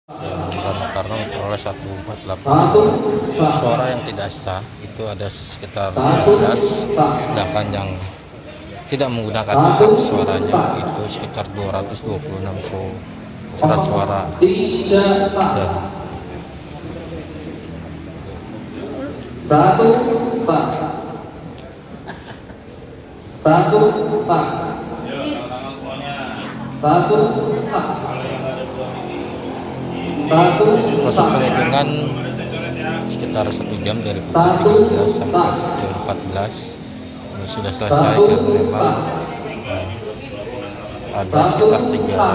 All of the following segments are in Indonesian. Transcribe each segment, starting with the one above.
karena memperoleh 148 Satu sah. suara yang tidak sah itu ada sekitar 15, sedangkan yang tidak menggunakan hak suaranya itu sekitar 226 surat suara. Tidak sah. Dan Satu sah. Satu sah. Satu sah. Satu proses sah. perhitungan sekitar 1 jam dari pukul Satu 13 sampai sah. pukul 14 ini sudah selesai Satu karena memang sah. ada Satu sekitar sah.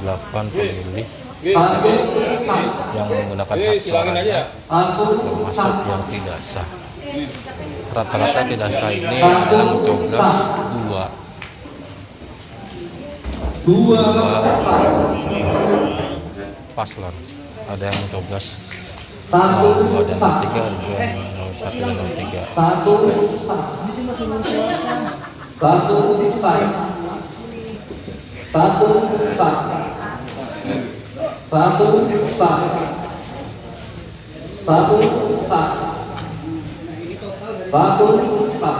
338 pemilih Satu sah. yang menggunakan hak suaranya, Satu termasuk sah. yang tidak sah. Rata-rata tidak sah ini Satu adalah mencoblos sah. dua Dua sah. paslon. Ada yang mencoblos Satu 2 dan sah. 3, ada yang 1 dan 3. Satu sah. Satu sah. Satu sah. Satu sah. Satu sah. Satu sah.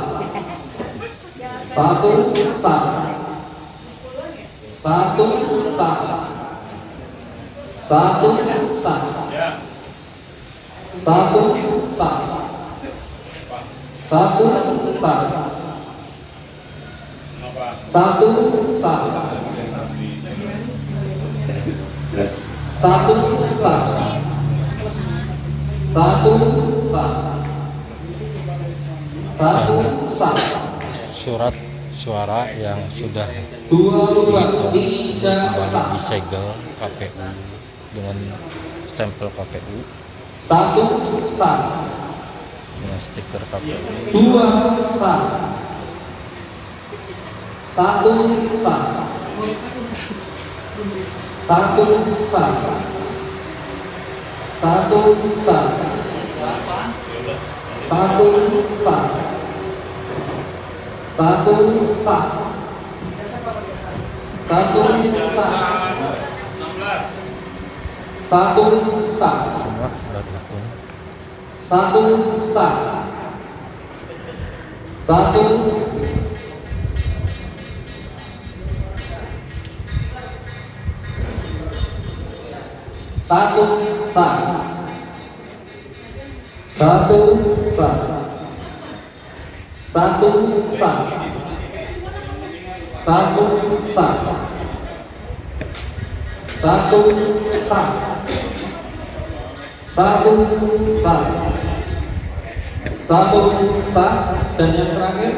Satu sah. Satu sah. Satu sah. Satu sah. Satu sah. Satu sah. Satu sah. Satu sah. Satu sah. Surat suara yang sudah Dua lubang dihitung tidak kembali sah. disegel KPU dengan stempel KPU, Satu sah. dengan stiker KPU. Dua sah. Satu sah. Satu sah. Satu sah. Satu sah. Satu sah. Satu sah. Satu sah. Semua sudah dihitung. Satu sah. Satu satu sah. Satu sah. Satu sah. Satu sah. Satu sah. Satu sah. Satu sah. Dan yang terakhir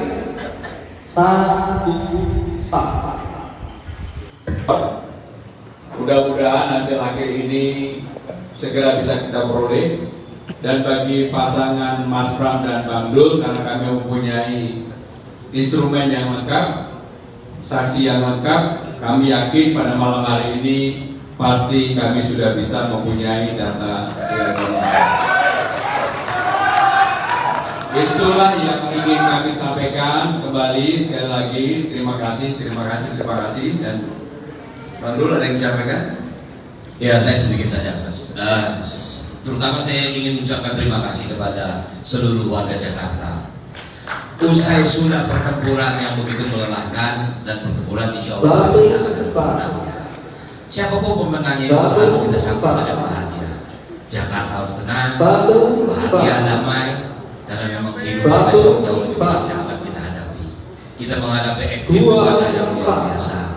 satu sah. Mudah-mudahan hasil akhir ini segera bisa kita peroleh, dan bagi pasangan Mas Pram dan Bang Dul, karena kami mempunyai instrumen yang lengkap, saksi yang lengkap, kami yakin pada malam hari ini pasti kami sudah bisa mempunyai data yang lengkap. Itulah yang ingin kami sampaikan. Kembali sekali lagi terima kasih dan Bang Dul ada yang disampaikan? Ya, saya sedikit saja, Mas. Terutama saya ingin mengucapkan terima kasih kepada seluruh warga Jakarta. Usai sudah pertempuran yang begitu melelahkan, dan pertempuran insya Allah pasti akan menangnya. Siapapun pemenangnya itu harus kita sambut pada bahagia. Jakarta harus tenang, bahagia, damai, karena memang kehidupan besok jauh lebih berat yang akan kita hadapi. Kita menghadapi ekstrim cuaca yang luar biasa.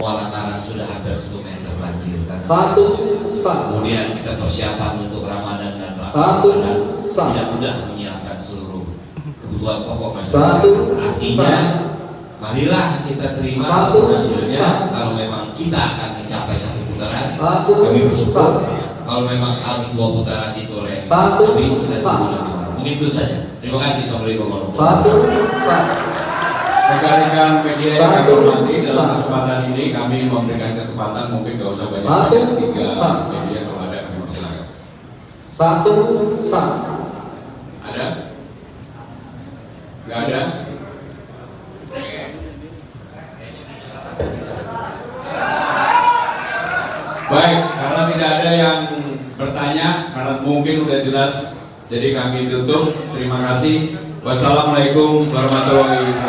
Muara sudah hampir 1 meter banjir kan. Kemudian kita persiapan untuk Ramadan dan Ramadan tidak mudah menyiapkan seluruh kebutuhan pokok masyarakat. Artinya, marilah kita terima hasilnya. Kalau memang kita akan mencapai 1 putaran, kami bersyukur. Kalau memang harus 2 putaran ditolak, tapi kita tunggu nanti malam. Mungkin itu saja. Terima kasih. Assalamualaikum warahmatullahi wabarakatuh. Rekan-rekan media yang kami hormati, dalam kesempatan ini kami memberikan kesempatan, mungkin gak usah banyak-banyak, 3 media kalau ada kami persilakan. Satu sah. Ada? Gak ada? Baik, karena tidak ada karena mungkin udah jelas, jadi kami tutup. Terima kasih. Wassalamualaikum warahmatullahi wabarakatuh.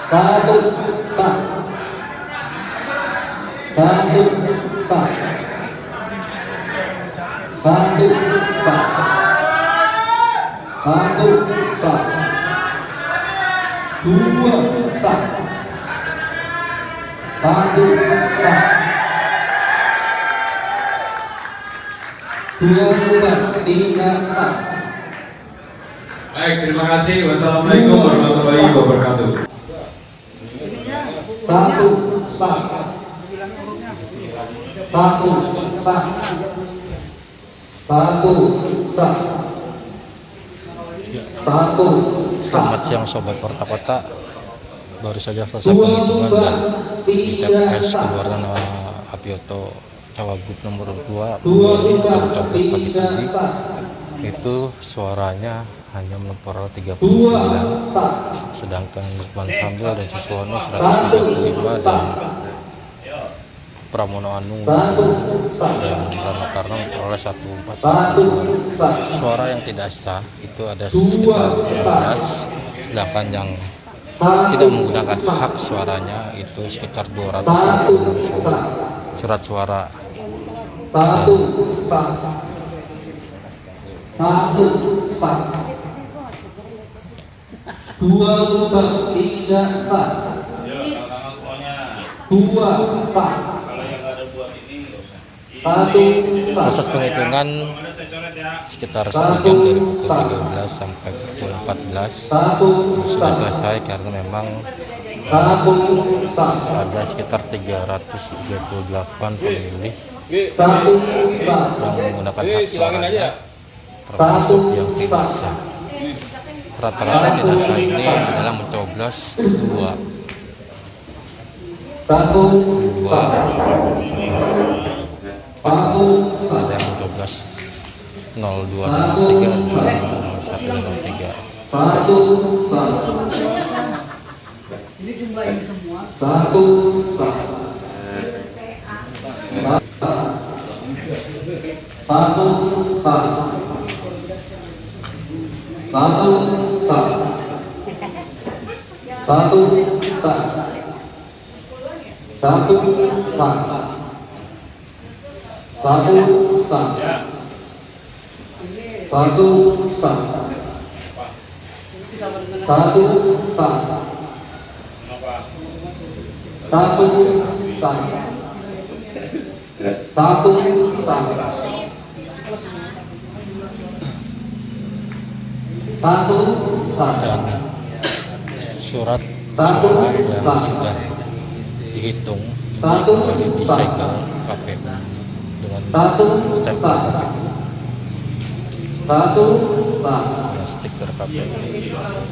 Satu, sah. Satu, sah. Satu, sah. Satu, sah. Dua, sah. Satu, sah. Dua, tiga, sah. Baik, terima kasih. Wassalamualaikum warahmatullahi wabarakatuh. Satu, sah. Satu, sah. Satu, sah. Satu, Selamat siang Sobat Kota-Kota. Baru saja selesai penghitungan dan di TPS Keluaran Apioto Cawagup nomor 2 pemilih tahun 14 pagi tadi itu suaranya hanya menempel 39, sedangkan Lukman Kamil dan Siswono 135 dan Pramono Anung dan Rano Karno memperoleh 140. Suara yang tidak sah itu ada sekitar 12, sedangkan yang tidak menggunakan hak suaranya itu sekitar 200 surat suara. Satu, sah. Satu, sah. Dua, tiga, sah. Dua, sah. Satu, sah. Proses penghitungan sekitar jam dari pukul 13 sampai pukul 14 Satu, sudah sah. selesai karena memang Satu, sah. ada sekitar 338 pemilih Satu, sah. yang menggunakan hak suaranya, Satu, termasuk yang tidak sah. Rata-rata tidak sah ini adalah mencoblos 2. Satu, sah. Satu, sah. Ada yang mencoblos 0203 dan 0103. Satu, sah. Ini jumlah ini semua. Satu, sah. Satu, sah. Satu, sah. Satu, sah. Satu, sah. Satu, sah. Satu, sah. Satu, sah. Satu, sah. Satu, sah. Satu, sah. Dan surat Satu, suara yang sah. sudah dihitung Satu, kembali sah. disegel KPU dengan Satu, stempel sah. KPU Satu, sah. dengan stiker KPU.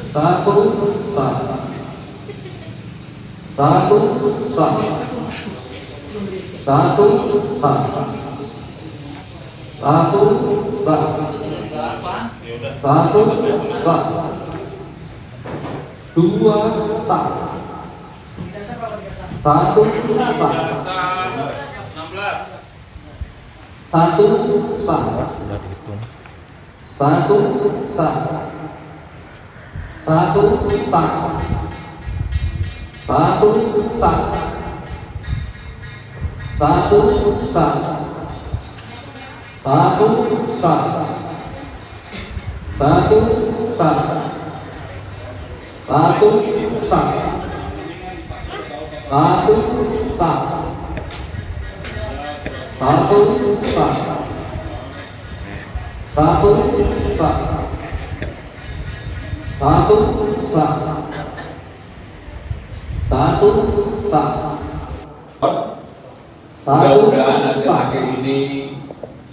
Satu, sah. Satu, sah. Satu, sah. Satu, sah. Satu, sah. Dua, sah. Satu, sah. Satu, sah. Sudah dihitung. Satu, sah. Satu, sah. Satu, sah. Satu, sah. Satu, sah. Satu, sah. Satu, sah. Satu, sah. Satu, sah. Satu, sah. Satu, sah. Satu, sah. Satu, Mudah-mudahan hasil sah. akhir ini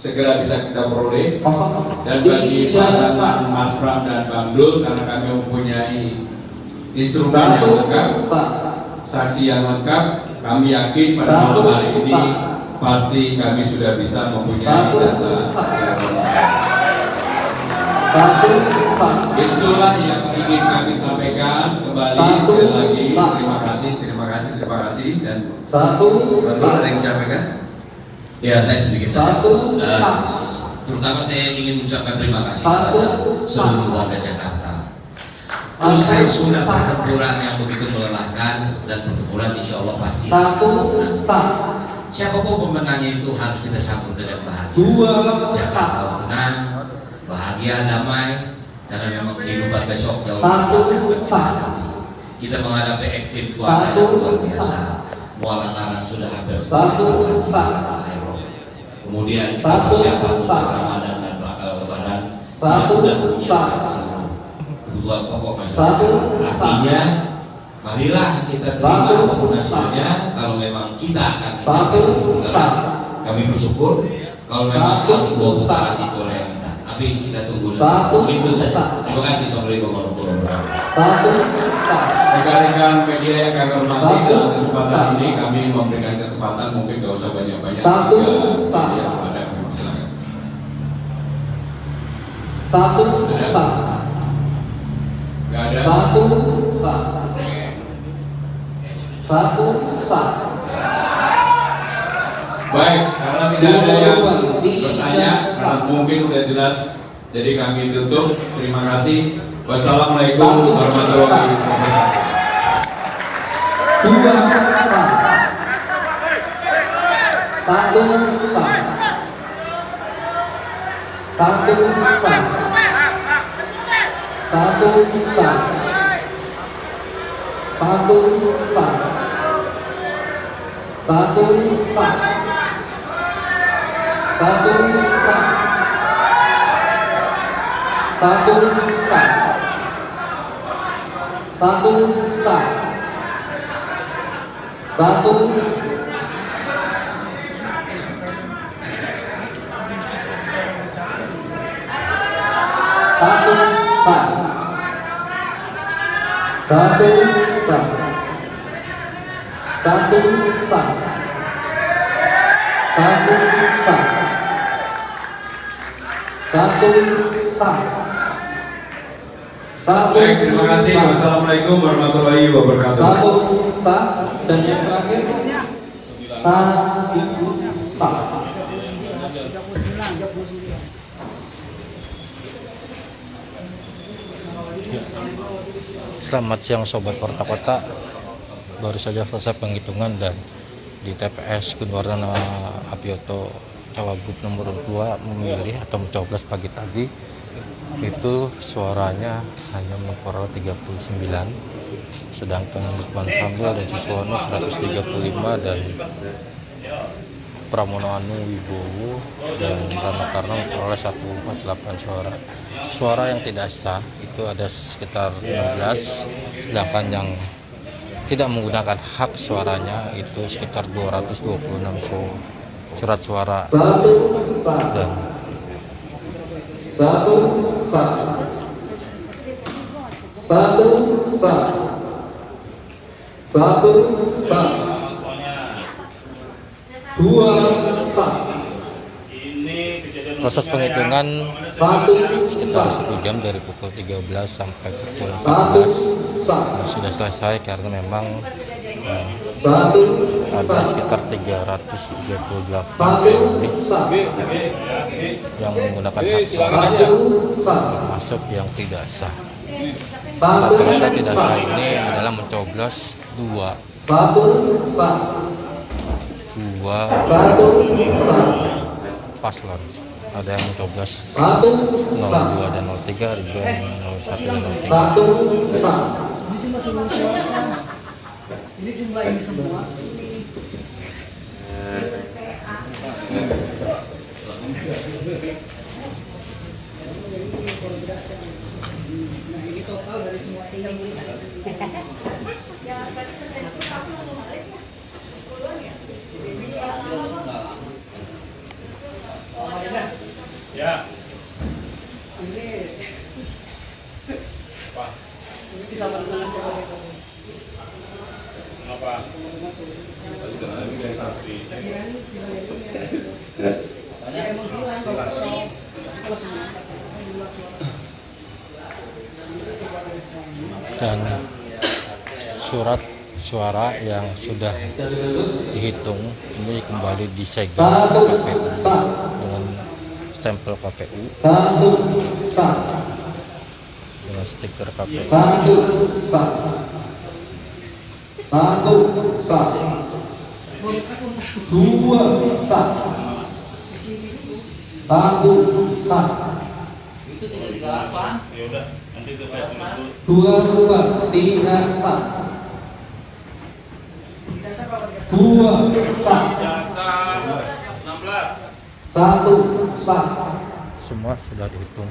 segera bisa kita peroleh. kosong, Dan bagi tiga, pasangan Mas Pram dan Bang Dul, karena kami mempunyai instrumen yang satu, lengkap, sah. saksi yang lengkap, kami yakin pada Satu, malam hari ini sah. pasti kami sudah bisa mempunyai Satu, data sah. yang lengkap. Satu, sah. Itulah yang ingin kami sampaikan. Kembali Satu, sekali lagi sah. terima kasih dan Satu, Betul sah. ada yang disampaikan? Ya, saya sedikit saja. Satu, sah. Terutama saya ingin mengucapkan terima kasih Satu, kepada seluruh sah. warga Jakarta. Satu, Usai sudah sah. pertempuran yang begitu melelahkan, dan pertempuran insya Allah pasti. Satu, sah. Siapapun pemenangnya itu harus kita sambut dengan bahagia. Dua, Jakarta sah. harus tenang, bahagia, damai, karena memang kehidupan besok jauh Satu, lebih sah. baik. Kita menghadapi ekstrim cuaca Satu, yang luar biasa. sah. Muara Karang sudah hampir Satu, sah. Kemudian Satu, persiapan untuk sah. Ramadan dan Lebaran. Satu, sudah sah. kebutuhan pokok masyarakat. Satu, Artinya, marilah kita terima Satu, apapun hasilnya. Kalau memang kita akan Satu, sah. kami bersyukur. Kalau memang Satu, harus dua putaran sah. itu yang kita. Tapi kita tunggu. Satu, Itu saja. sah. Terima kasih. Assalamualaikum warahmatullahi wabarakatuh. Satu, sah. rekan-rekan media yang kami hormati, Satu, dalam kesempatan sah. ini kami memberikan kesempatan, mungkin gak usah banyak-banyak. Satu, tiga sah. media kepada kami, silakan. Satu, sah. Gak ada. Satu, sah. Satu, sah. Baik, karena tidak ada yang Tiga, bertanya, sah. mungkin udah jelas. Jadi kami tutup. Terima kasih. Wassalamualaikum Satu, warahmatullahi wabarakatuh. Dua, sah. Satu, sah. Satu, sah. Satu, sah. Satu, sah. Satu, sah. Satu, sah. Satu, sah. Satu, sah. Satu, satu, sah. Satu, sah. Satu, sah. Satu, sah. Satu, sah. Satu, Baik, terima kasih. sah. Wassalamualaikum warahmatullahi wabarakatuh. Satu, sah. Dan yang terakhir, satu, sah. Selamat siang Sobat Warta Kota. Baru saja selesai penghitungan dan di TPS Gunwarna Apioto Cawagup nomor 2 memilih atau mencoblos pagi tadi itu suaranya hanya memperoleh 39, sedangkan Lukman Kamil dan Siswono 135 dan Pramono Anu Wibowo dan Rama Karno memperoleh 148 suara. Suara yang tidak sah itu ada sekitar 16, sedangkan yang tidak menggunakan hak suaranya itu sekitar 226 surat suara. Satu, sah. Dan Satu, sah. Satu, sah. Satu, sah. Dua, sah. proses penghitungan Satu, sekitar sah. 1 jam dari pukul 13 sampai pukul Satu, 14 sah. sudah selesai karena memang Satu, ada sah. sekitar 338 Satu, lebih sah. yang menggunakan hak suara, Satu, sah. termasuk yang tidak sah. Satu, Rata-rata tidak sah sah. ini adalah mencoblos dua Satu, sah. Satu, sah. paslon. Ada yang mencoblos Satu, sah. 02 dan 03, ada juga yang 01 dan 03. Satu, sah. Ini jumlah ini semua. Nah ini total dari semua ini. Ini sama dengan dan surat suara yang sudah dihitung ini kembali disegel KPU dengan stempel KPU dengan stiker KPU. Semua sudah dihitung.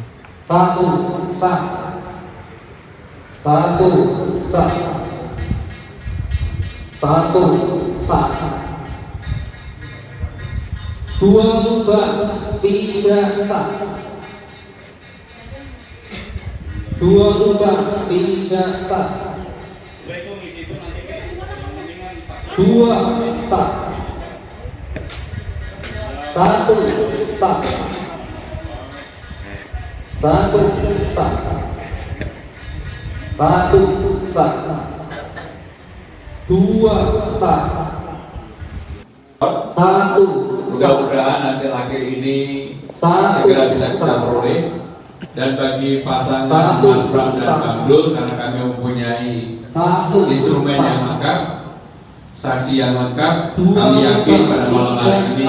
Mudah-mudahan hasil akhir ini segera bisa kita peroleh. Dan bagi pasangan Mas Bram dan Bang Dul, karena kami mempunyai instrumen yang lengkap, saksi yang lengkap, kami yakin pada malam hari ini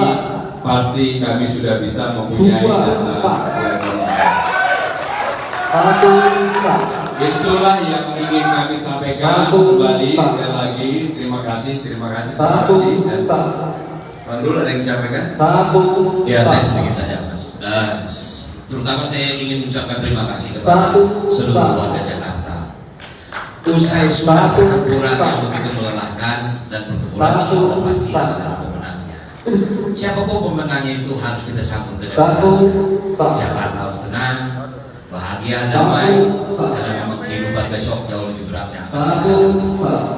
pasti kami sudah bisa mempunyai data yang lengkap. Itulah yang ingin kami sampaikan. Kembali sekali lagi terima kasih. Dan Bang Dul ada yang disampaikan? Ya, saya sedikit saja, Mas. Terutama saya ingin mengucapkan terima kasih kepada seluruh warga Jakarta. Usai sudah pertempuran yang begitu melelahkan dan pertempuran itu pasti ada pemenangnya. Siapapun pemenangnya itu harus kita sambut dengan Jakarta harus tenang, bahagia, damai, karena memang kehidupan besok jauh lebih berat yang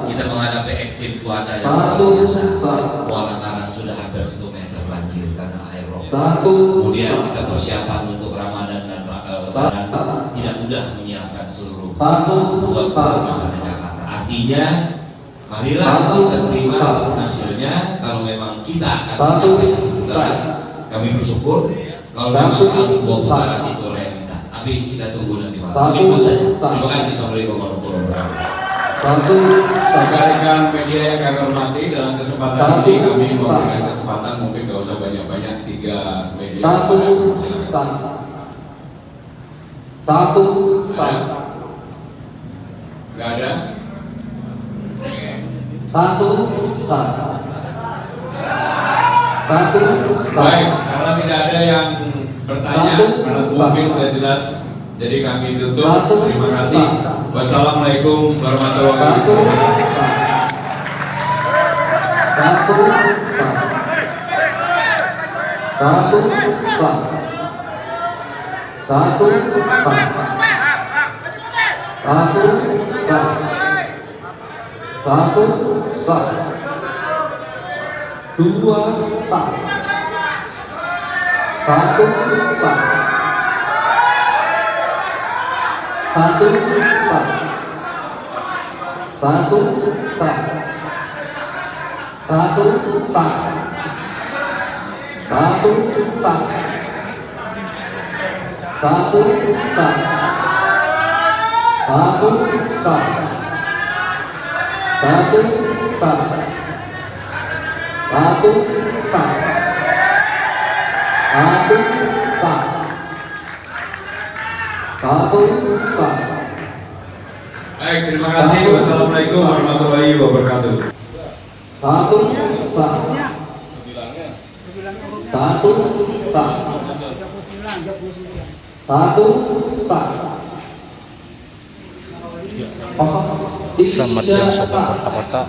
kita menghadapi ekstrim cuaca yang luar biasa. Lantaran sudah hampir 1 meter banjir karena air rob. Kemudian kita persiapan untuk Ramadan dan Lebaran tidak mudah menyiapkan seluruh buat masyarakat Jakarta. Artinya, marilah kita terima hasilnya. Kalau memang kita akan mencapai 1 putaran, kami bersyukur. Kalau memang harus 2 putaran itu oleh kita. Tapi kita tunggu nanti. Itu saja. Terima kasih. Assalamualaikum warahmatullahi wabarakatuh. Rekan-rekan media yang kami hormati, dalam kesempatan ini kami memberikan kesempatan, mungkin gak usah banyak-banyak, 3 media. Gak ada? Baik, karena tidak ada yang bertanya, karena mungkin sudah jelas, jadi kami tutup. Terima kasih. Wassalamualaikum warahmatullahi wabarakatuh. Baik, terima kasih. Wassalamualaikum warahmatullahi wabarakatuh. Selamat siang sobat kota-kota.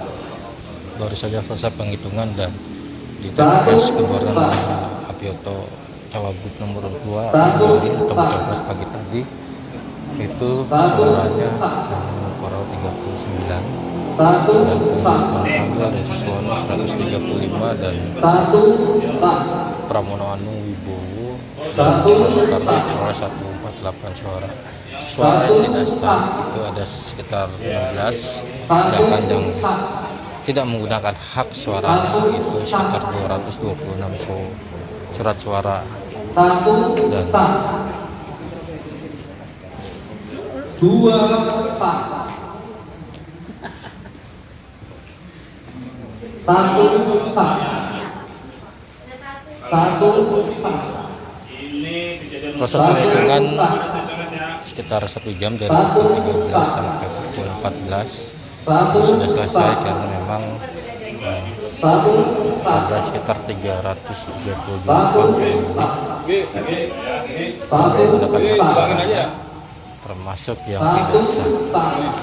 Baru saja selesai penghitungan dan di TPS keluar nama Apioto Cawagup nomor 2 Satu, Bali atau sah. Coblos pagi tadi itu Satu, suaranya sah. Poro 39 Satu dan sah. Pemangku ada Siswono 135 dan Satu sah. Pramono Anu Wibowo Satu Karena sah. suara 148 suara. Suara Satu, yang tidak sah sah. itu ada sekitar 16, Satu sedangkan yang sah. tidak menggunakan hak suaranya Satu, itu sah. sekitar 226 surat suara. Satu Dan sah. Dua sah. Satu sah. Satu sah. proses Satu perhitungan sah. sekitar 1 jam dari Satu, pukul 13 sah. sampai pukul 14 Satu sudah selesai sah. karena memang Satu sah. ada sekitar 332 Satu sah. Satu sah. termasuk yang Satu tidak sah. sah.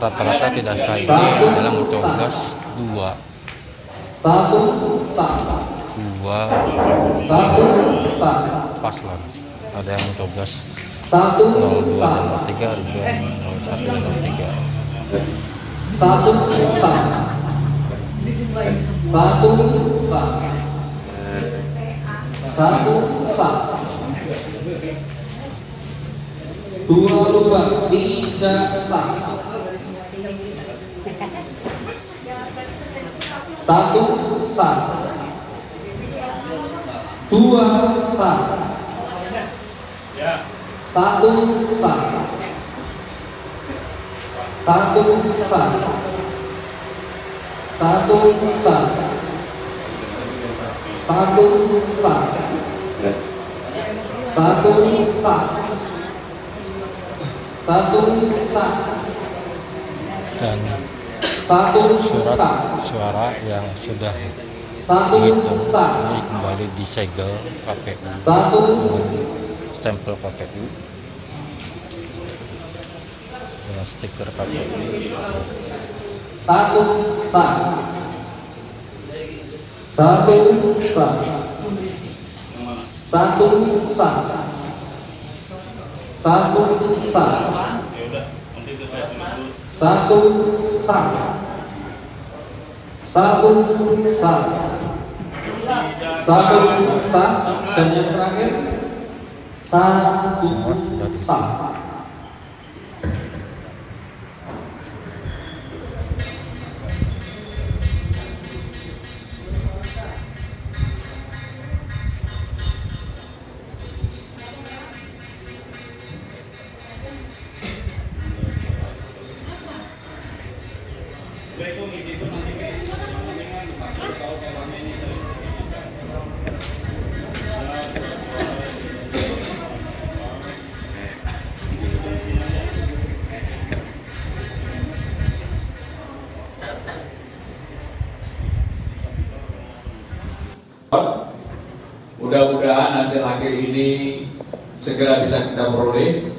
Rata-rata tidak sah ini Satu, adalah mencoblos dua Satu sah. Satu sah. paslon. Ada yang mencoblos Satu 02 sah. dan 03, ada juga yang 01 dan 03. Satu sah. Satu sah. Satu sah. Dua lubang tidak sah. Satu sah. Dua sah. Satu sah. Satu sah. Satu sah. Satu sah. Satu sah. Satu sah. Dan Satu surat sah. suara yang sudah Satu dihitung sah. ini kembali disegel KPU Satu dengan stempel KPU dengan stiker KPU. Satu sah. Satu sah. Satu sah. Satu sah. Satu sah. Satu sah. Satu sah. Dan yang terakhir satu sah. Mudah-mudahan hasil akhir ini segera bisa kita peroleh.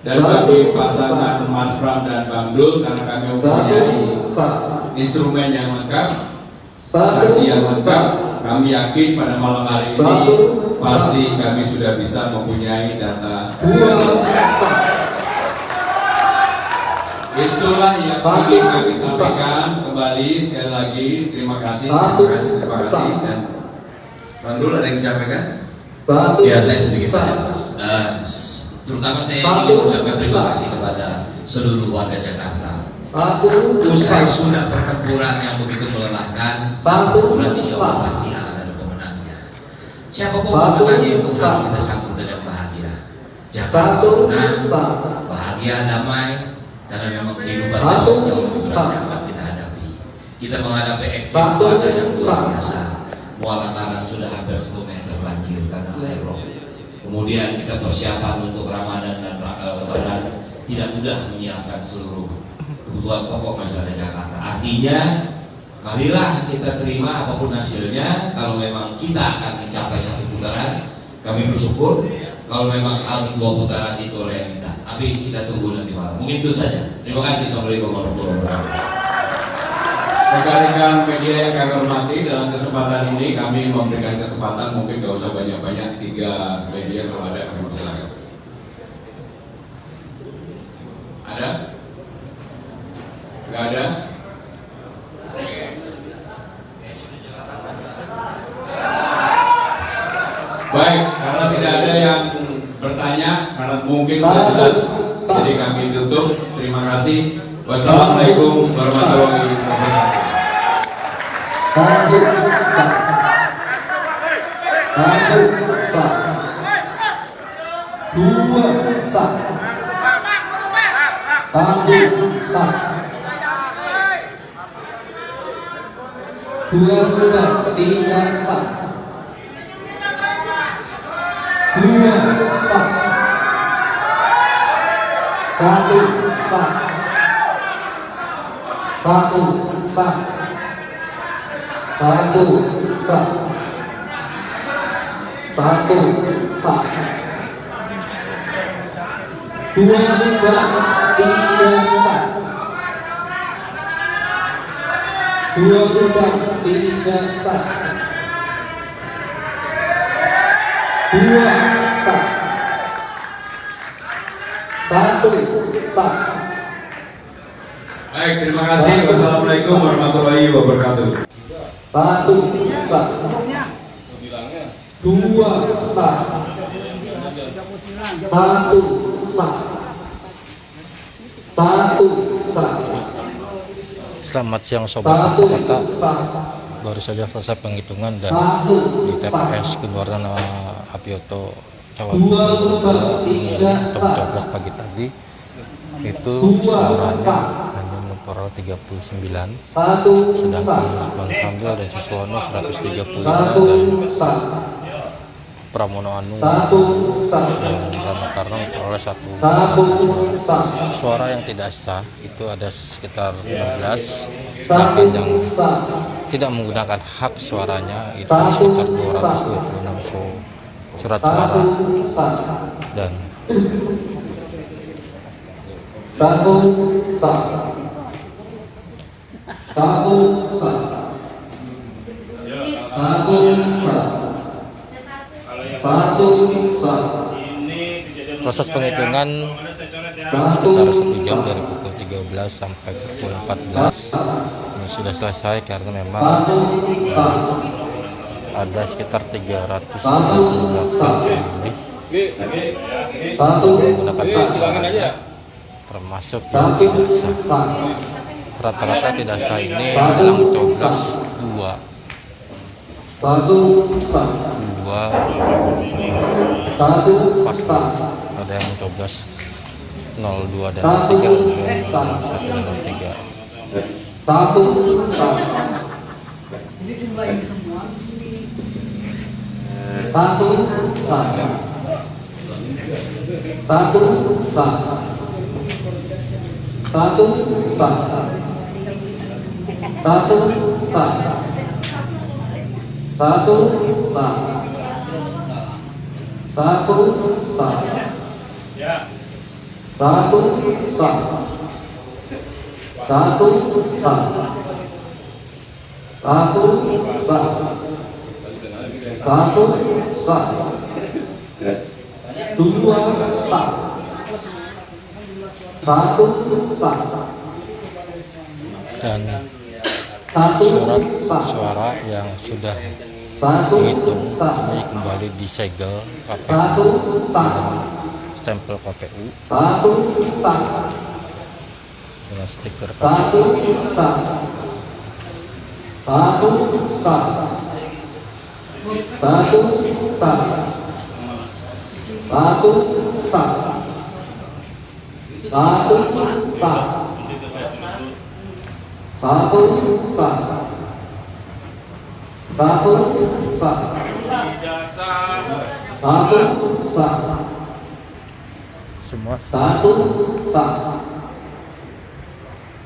Dan bagi pasangan Mas Pram dan Bang Dul, karena kami mempunyai Satu sah. instrumen yang lengkap, Satu saksi yang lengkap, sah. kami yakin pada malam hari ini Satu, pasti kami sudah bisa mempunyai data. Dua sah. Itulah yang Satu, ingin kami sah. sampaikan kembali sekali lagi. Terima kasih, Satu, terima kasih. sah. Dan Bang Dul ada yang disampaikan? Satu Ya, saya sedikit sah. saja, Mas. Terutama saya Satu, ingin mengucapkan terima sah. kasih kepada seluruh warga Jakarta. Satu Usai sah. sudah pertempuran yang begitu melelahkan, Satu, pertempuran insya Allah sah. pasti akan ada pemenangnya. Siapapun Satu, pemenangnya itu sah. harus kita sambut dengan bahagia. Jakarta Satu menang, sah. bahagia, damai, karena memang kehidupan Satu, besok jauh lebih berat sah. yang akan kita hadapi. Kita menghadapi ekstrim Satu, cuaca yang luar sah. biasa. Muara Karang sudah hampir 1 meter banjir karena air rob. Kemudian kita persiapan untuk Ramadan dan Lebaran, tidak mudah menyiapkan seluruh kebutuhan pokok masyarakat Jakarta. Artinya, marilah kita terima apapun hasilnya. Kalau memang kita akan mencapai 1 putaran, kami bersyukur. Kalau memang harus 2 putaran itu oleh kita. Tapi kita tunggu nanti malam. Mungkin itu saja. Terima kasih. Assalamualaikum warahmatullahi wabarakatuh. Rekan-rekan media yang kami hormati, dalam kesempatan ini kami memberikan kesempatan, mungkin gak usah banyak-banyak, 3 media kalau ada kami persilakan. Ada? Gak ada? Baik, karena tidak ada yang bertanya, karena mungkin sudah jelas, jadi kami tutup. Terima kasih. Wassalamualaikum warahmatullahi wabarakatuh. Satu sah. Satu sah. Dua sah. Satu sah. Dua tiga sah. Dua sah. Satu sah. Satu sah. Satu sah. Satu sah. Dua tiga sah. Dua tiga sah. Dua sah. Satu sah. Baik, terima kasih. Wassalamualaikum warahmatullahi wabarakatuh. Satu sah. Dua sah. Satu sah. Satu sah. Selamat siang Sobat Satu Kota. sah. Baru saja selesai penghitungan dan Satu di sah. TPS keluar nama Apioto Dua Cawagup tiga jam sah. 12 pagi tadi itu Dua suaranya sah. hanya memperoleh 39, Satu sedangkan sah. Bang Kamil dan Siswono 135 Satu dan sah. Pramono Anu Satu sah. dan Rano Karno memperoleh Satu 1 sah. suara yang tidak sah. Itu ada sekitar 16, Satu sedangkan yang sah. tidak menggunakan hak suaranya itu Satu sekitar sah. 226 surat Satu suara sah. dan Satu sah. Satu sah. Satu sah. Satu sah. proses penghitungan Satu sekitar 1 jam sah. dari pukul 13 sampai pukul 14 ini sudah selesai karena memang Satu sah. ada sekitar 300 Satu sah. lebih Satu menggunakan hak sah. suaranya, termasuk yang Satu tidak sah. sah. Rata-rata tidak sah ini Satu adalah mencoblos sah. 2 Satu sah. Satu pas sah. ada yang mencoblos 02 dan Satu 3 sah. 1 dan 3. Satu sah. Jadi jumlah ini semua di sini. Satu sah. Satu sah. Satu sah. Satu sah. Satu sah. Satu sah. Satu sah. Satu sah. Satu sah. Satu sah. Dua sah. Satu sah. Dan Satu surat sah. suara yang sudah Satu dihitung sah. ini kembali disegel KPU Satu sah. stempel KPU Satu sah. dengan stiker Satu KPU. sah. Satu sah. Satu sah. Satu sah. Satu sah. Satu sah. Satu sah. Satu sah. Semua Satu sah.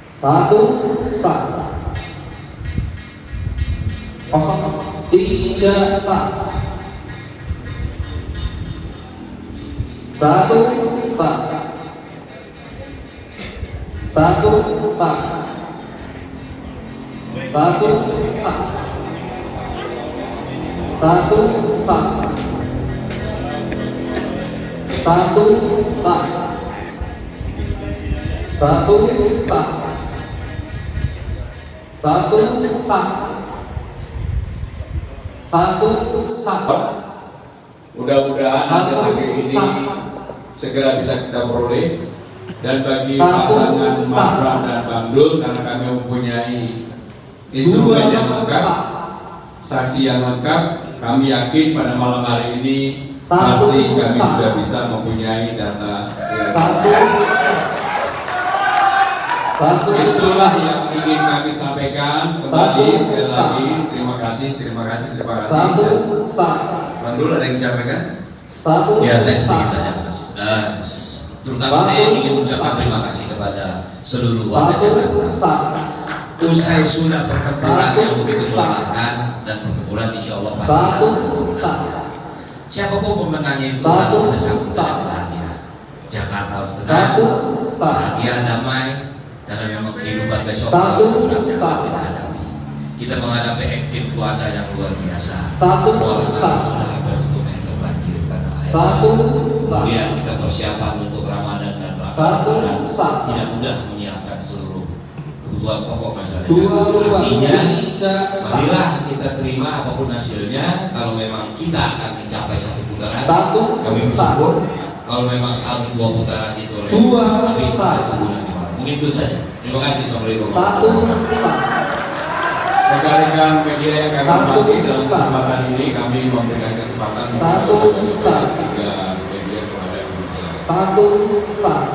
Satu sah. 03 sah. Satu sah. Satu sah. Satu sah. Satu sah. Satu sah. Satu sah. Satu sah. Satu sah. Mudah-mudahan hasil akhir ini segera bisa kita peroleh. Dan bagi pasangan Mas Bram dan Bang Dul, karena kami mempunyai instrumen yang lengkap, saksi yang lengkap, kami yakin pada malam hari ini pasti kami sudah bisa mempunyai data. Itulah yang ingin kami sampaikan. Kembali sekali lagi terima kasih. Bang Dul ada yang disampaikan? Satu. Ya, saya sedikit saja, Mas. Terutama saya ingin mengucapkan terima kasih kepada seluruh warga Jakarta. Usai sudah pertempuran yang begitu melelahkan dan pertempuran insya Allah pasti. Siapapun pemenangnya itu harus bersambut dengan bahagia. Jakarta harus tenang, bahagia, damai, karena memang kehidupan besok berat yang kita hadapi. Kita menghadapi ekstrim cuaca yang luar biasa. Orang sudah hampir 1 meter banjir karena air. Kemudian kita persiapan untuk Ramadan dan Ramadan tidak mudah menyiapkan seluruh kebutuhan pokok masyarakat. Artinya, marilah kita terima apapun hasilnya. Kalau memang kita akan mencapai 1 putaran, kami bersyukur. Kalau memang harus 2 putaran itu oleh kami mungkin itu saja. Terima kasih. Assalamualaikum. Rekan-rekan media yang kami hormati, dalam kesempatan ini kami memberikan kesempatan kepada 3 media kepada Indonesia. Satu sah.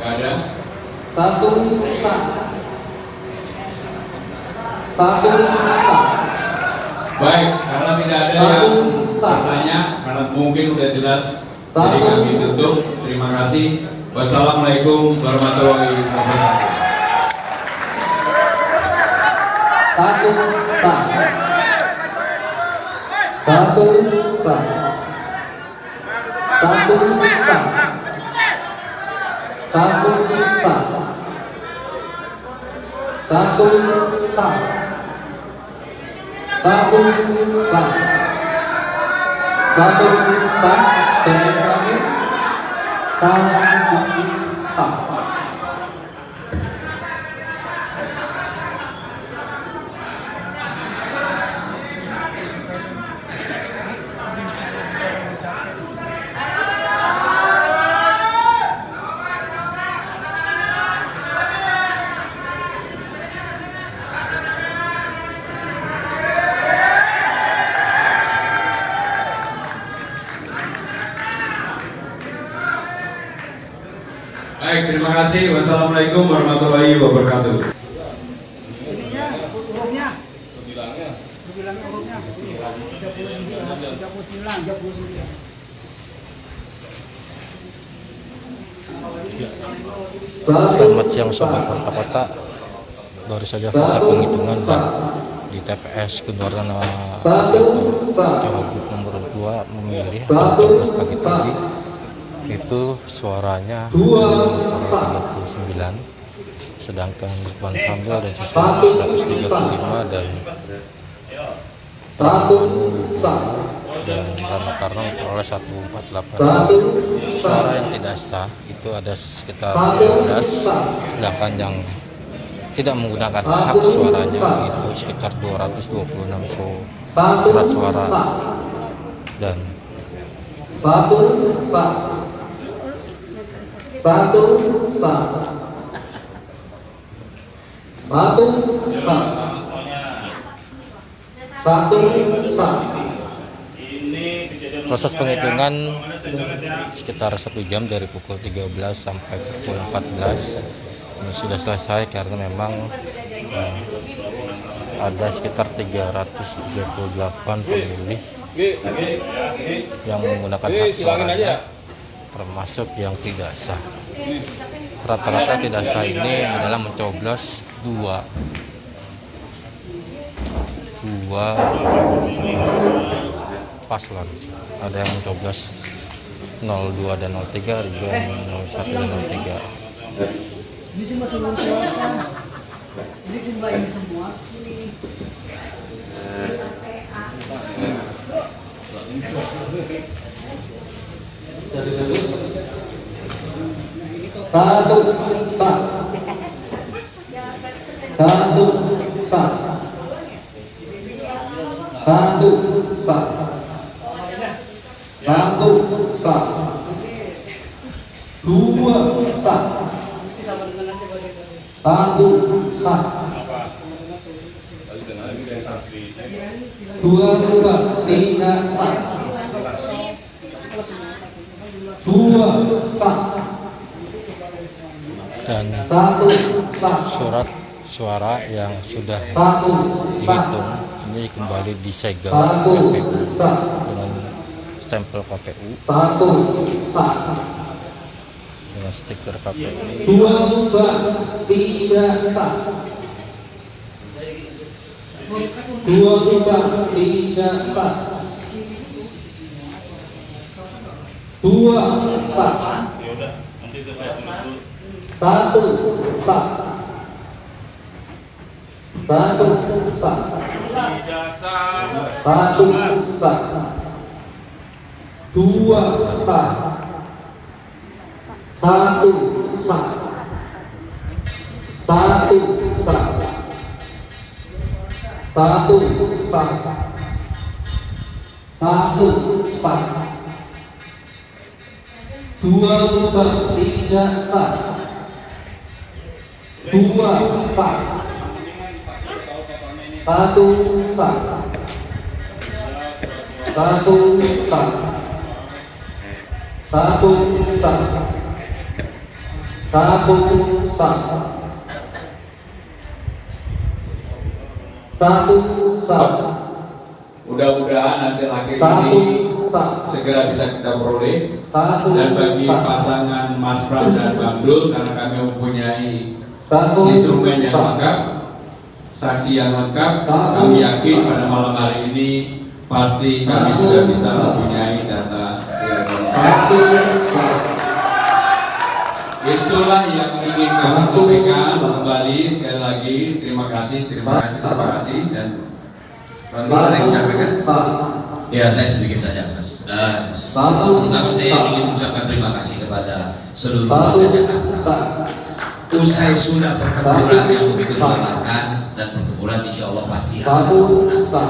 Gak ada? Satu sah. Baik, karena tidak ada yang bertanya, karena mungkin udah jelas, jadi kami tutup. Terima kasih. Wassalamualaikum warahmatullahi wabarakatuh. Satu sah. Satu sah. Satu sah. Satu sah. Satu sah. Satu sah. Satu sah. Dan yang terakhir satu sah. Baik, terima kasih. Wassalamualaikum warahmatullahi wabarakatuh. Ininya, hurufnya. Bilangnya hurufnya. 39. Selamat siang Sobat Warta Kota. Baru saja selesai penghitungan dan di TPS Keluaran Cawagup nomor 2 memilih atau pagi-pagi itu suaranya 239, sedangkan Ridwan Kamil dan sisa 135 dan dan Rano Karno memperoleh 148. Suara yang tidak sah itu ada sekitar 12, sedangkan yang tidak menggunakan hak suaranya itu sekitar 226 surat suara. Dan satu sah. proses penghitungan sekitar 1 jam dari pukul 13 sampai pukul 14 ini sudah selesai karena memang ada sekitar 338 pemilih yang menggunakan hak suaranya, termasuk yang tidak sah. Rata-rata tidak sah ini adalah mencoblos dua paslon. Ada yang mencoblos 02 dan 03, Ridwan 01 dan 03. Ini cuma sebelum puasa. Ini cuma ini semua. Sini. Satu, sah. Satu, sah. Satu, sah. Satu, sah. Dua, sah. Satu, sah. Dua, tiga, sah. Dua, sah. Dan Satu, sah. surat suara yang sudah Satu, sah. dihitung ini kembali disegel Satu, KPU sah. dengan stempel KPU Satu, sah. dengan stiker KPU. Dua, tiga, sah. Dua, tiga, sah. Dua, sah. Satu, sah. Satu, sah. Satu, sah. Dua, sah. Satu, sah. Satu, sah. Satu, sah. Satu, sah. Dua, tiga, sah. Dua, sah. Satu, sah. Satu, sah. Satu, sah. Satu, sah. Satu, sah. Mudah-mudahan hasil akhir Satu, ini sah. segera bisa kita peroleh. Satu, Dan bagi sah. pasangan Mas Pram dan Bang Dul, karena kami mempunyai Satu, instrumen yang sah. lengkap, saksi yang lengkap, Satu, kami yakin sah. pada malam hari ini pasti kami Satu, sudah bisa sah. mempunyai data real. Satu, sah. Itulah yang ingin kami Satu, sampaikan. sah. Kembali sekali lagi terima kasih dan Bang Dul ada yang disampaikan. Sah. Ya, saya sedikit saja, Mas. Satu, Pertama saya sah. ingin mengucapkan terima kasih kepada seluruh Satu, warga Jakarta. sah. Usai sudah pertempuran Satu, yang begitu sah. melelahkan dan pertempuran insya Allah pasti akan Satu, menang. sah.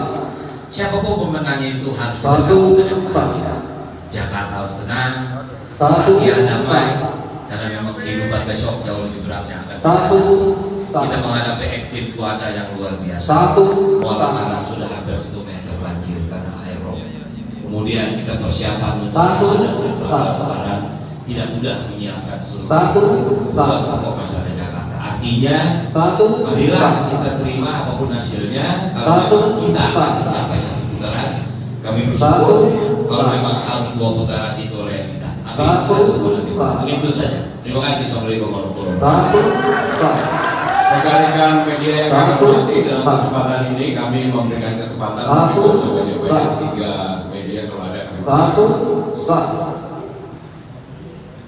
Siapapun pemenangnya itu harus Satu, bersatu dengan sah. kita. Jakarta harus tenang, Satu, dia damai, sah. karena memang kehidupan besok jauh lebih berat yang akan Satu, sah. kita menghadapi ekstrim cuaca yang luar biasa. Satu, Muara sah. Karang sudah hampir 1 meter banjir karena air rob. Kemudian kita persiapan untuk Satu, menghadapi sah. lebaran, tidak mudah menyiapkan seluruh Satu, sah. buat pokok masyarakat Jakarta. Artinya, Satu, marilah sah. kita terima apapun hasilnya. Kalau Satu, memang kita akan sah. mencapai 1 putaran, kami Satu, bersyukur. Kalau sah. memang harus 2 putaran itu oleh kita. Amin. Satu, sah. Begitu saja. Terima kasih. Assalamualaikum warahmatullahi wabarakatuh. Satu, sah. Rekan-rekan media yang kami Satu, hormati, dalam sah. kesempatan ini kami memberikan kesempatan Satu, bagi sah. 3 media kalau ada kami. Satu, sah.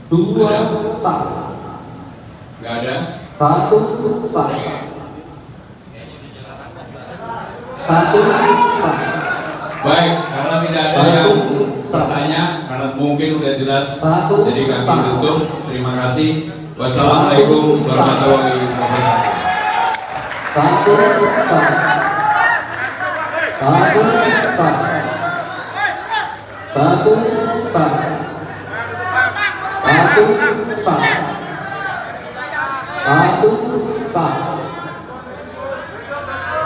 Dua, sah. Nggak ada. Satu, sah. Satu, sah. Baik, karena tidak ada Satu, yang sah. bertanya, karena mungkin udah jelas, Satu, jadi kami sah. tutup. Terima kasih. Wassalamualaikum warahmatullahi wabarakatuh. Satu, sah. Satu, sah. Satu, sah. Satu, sah. Satu, sah.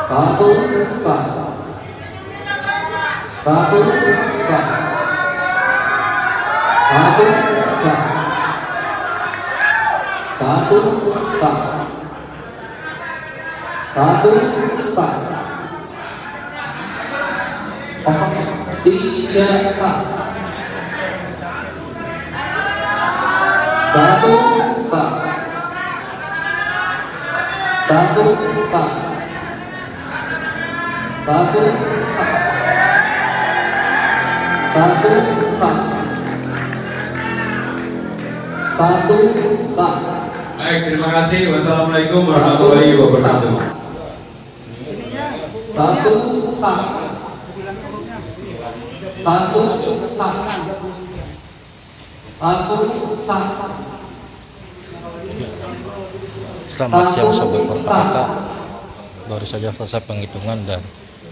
Satu, sah. Satu, sah. Satu, sah. Satu, sah. Satu, sah. Kosong, tiga, sah. Satu, sah. Satu, sah. Satu, sah. Satu, sah. Satu, sah. Baik, terima kasih. Wassalamualaikum warahmatullahi wabarakatuh. Satu sah. Satu sah. Satu sah. Selamat siang sobat Portakota. Baru saja selesai penghitungan dan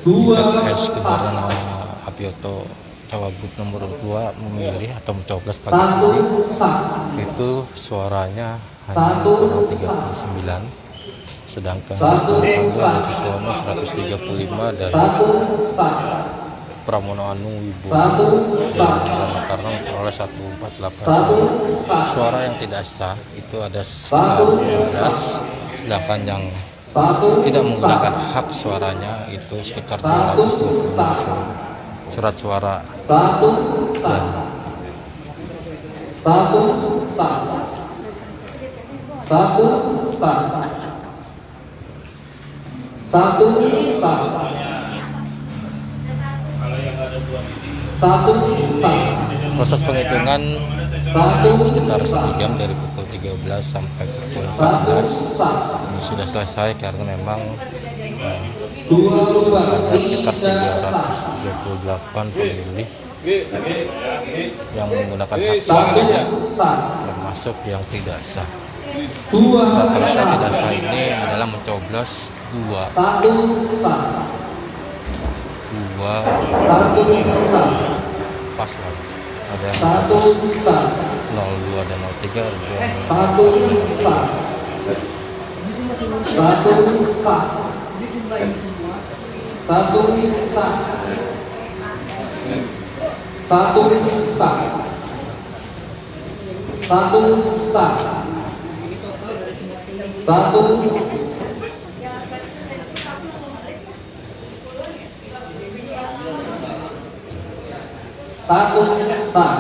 TPS keluaran nama Abioto Cawagup nomor 2 memilih atau mencoblos pagi Satu ini. sah. Itu suaranya hanya Satu kurang sah. 39, sedangkan Satu sah. Suwono 135 dan Satu sah. Pramono Anu Wibowo Satu sah. karena memperoleh 148. Satu sah. Suara yang tidak sah itu ada Satu 19, sedangkan yang Satu tidak menggunakan sah. hak suaranya itu sekitar Satu 220 sah. surat suara. Satu sah. Satu sah. Satu sah. Satu sah. Satu sah. Proses penghitungan Satu sekitar 1 sah. jam dari pukul 13 sampai pukul Satu 14. sah. Ini sudah selesai karena memang Dua lubang ada sekitar tidak sah. 338 pemilih yang menggunakan hak Satu suaranya, sah. termasuk yang tidak sah. Dua Rata-rata sah. tidak sah ini adalah mencoblos 2 Satu sah. Satu sah. paslon. Ada yang Satu sah. 02 dan 03, ada yang Satu sah. Satu sah. Satu sah. Satu sah. Satu sah. Satu satu sah.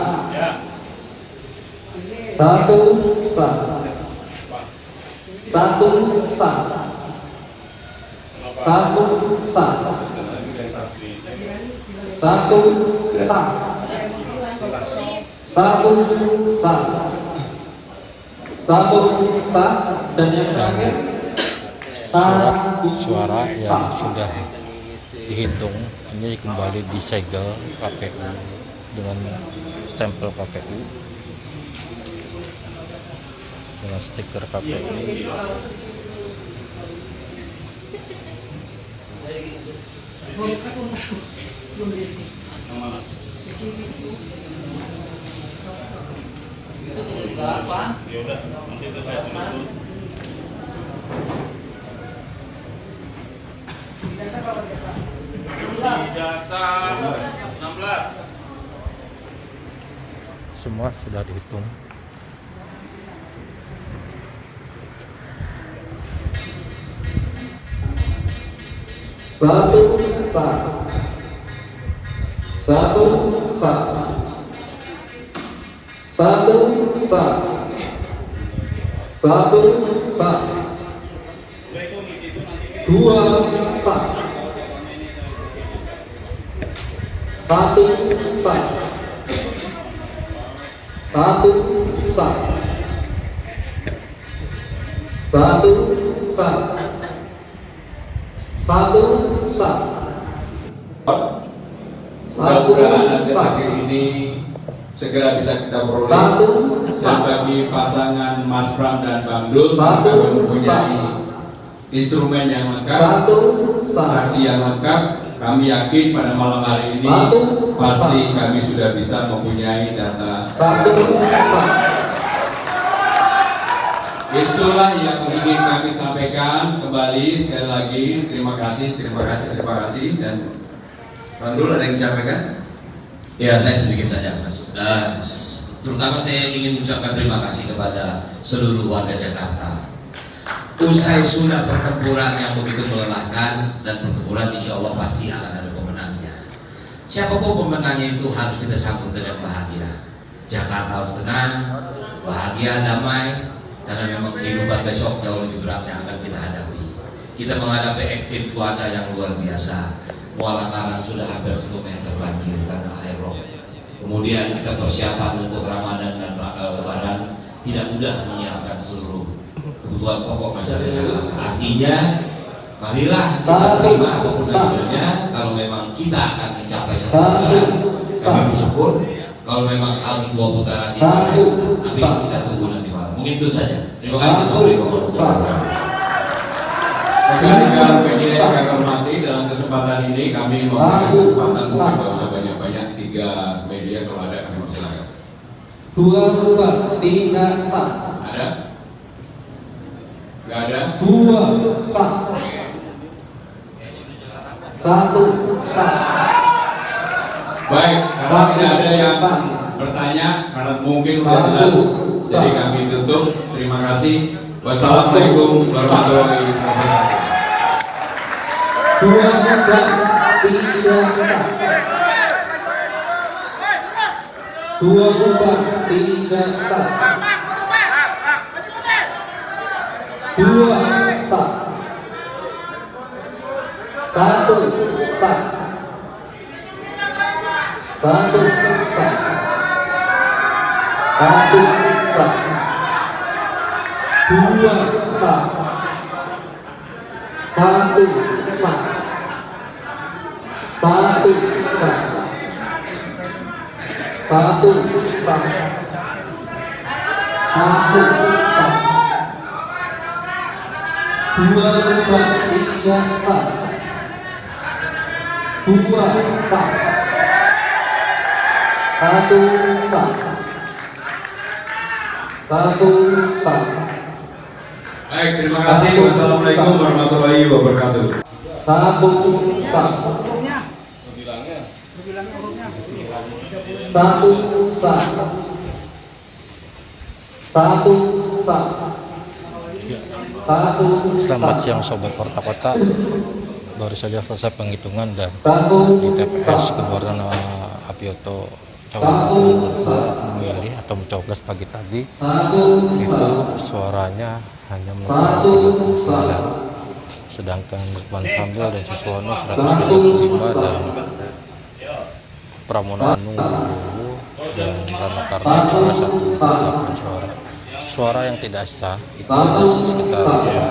Satu sah. Satu sah. Satu sah. Satu sah. Satu sah. Satu sah. Dan yang terakhir satu suara yang sah. sudah dihitung ini kembali disegel KPU dengan stempel KPU dengan stiker KPU. Semua sudah dihitung. Satu sah. Satu sah. Satu sah. Satu sah. Dua sah. Satu sah. Satu sah. Satu sah. Satu sah. Satu Mudah-mudahan hasil sah. akhir ini segera bisa kita peroleh. Satu Dan sah. bagi pasangan Mas Pram dan Bang Dul, Satu kami mempunyai sah. instrumen yang lengkap, Satu sah. saksi yang lengkap. Kami yakin pada malam hari ini Satu pasti sah. kami sudah bisa mempunyai data. Satu sah. Itulah yang ingin kami sampaikan. Kembali sekali lagi terima kasih dan Bang Dul ada yang disampaikan? Ya, saya sedikit saja, Mas. Terutama saya ingin mengucapkan terima kasih kepada seluruh warga Jakarta. Usai sudah pertempuran yang begitu melelahkan, dan pertempuran insya Allah pasti akan ada pemenangnya. Siapapun pemenangnya itu harus kita sambut dengan bahagia. Jakarta harus tenang, bahagia, damai, karena memang kehidupan besok jauh lebih berat yang akan kita hadapi. Kita menghadapi ekstrim cuaca yang luar biasa. Muara Karang sudah hampir 1 meter banjir karena air rob. Kemudian kita persiapan untuk Ramadan dan Lebaran, tidak mudah menyiapkan seluruh kebutuhan pokok masyarakat. Artinya marilah kita terima apapun hasilnya. Kalau memang kita akan mencapai satu putaran, kami bersyukur. Kalau memang harus 2 putaran tapi kita tunggu nanti malam. Mungkin itu saja. Terima kasih. Assalamualaikum warahmatullahi wabarakatuh. Rekan-rekan media yang kami hormati, dalam kesempatan ini kami memberikan kesempatan untuk tidak usah banyak-banyak 3 media, kalau ada kami persilakan. 2, 3, sah. Ada? Nggak ada? 2, sah. 1, sah. Baik, karena tidak ada yang bertanya, karena mungkin sudah jelas, jadi kami tutup. Terima kasih. Wassalamualaikum warahmatullahi wabarakatuh. 2, 3, sah. 2, 3, sah. 2, sah. 1, sah. 1, sah. 1, sah. 2, sah. 1, sah. 1, sah. 1, sah. 1, sah. 2, 3, sah. 2, sah. 1, sah. 1, sah. Baik, terima kasih. Wassalamualaikum warahmatullahi wabarakatuh. 1, sah. 1, sah. 1, sah. 1, Selamat sah. siang Sobat Porta Kota. Baru saja selesai penghitungan dan 1, di TPS sah. Kebuaran Apioto 1, Cawagup sah. memilih atau mencoblos pagi tadi 1, itu sah. suaranya hanya 1, mencapai 39, sah. sedangkan Ridwan Kamil dan Siswono 1, 135 sah. dan Pramono Anung 20 dan Rano Karno 108 suara. Suara yang tidak sah itu sekitar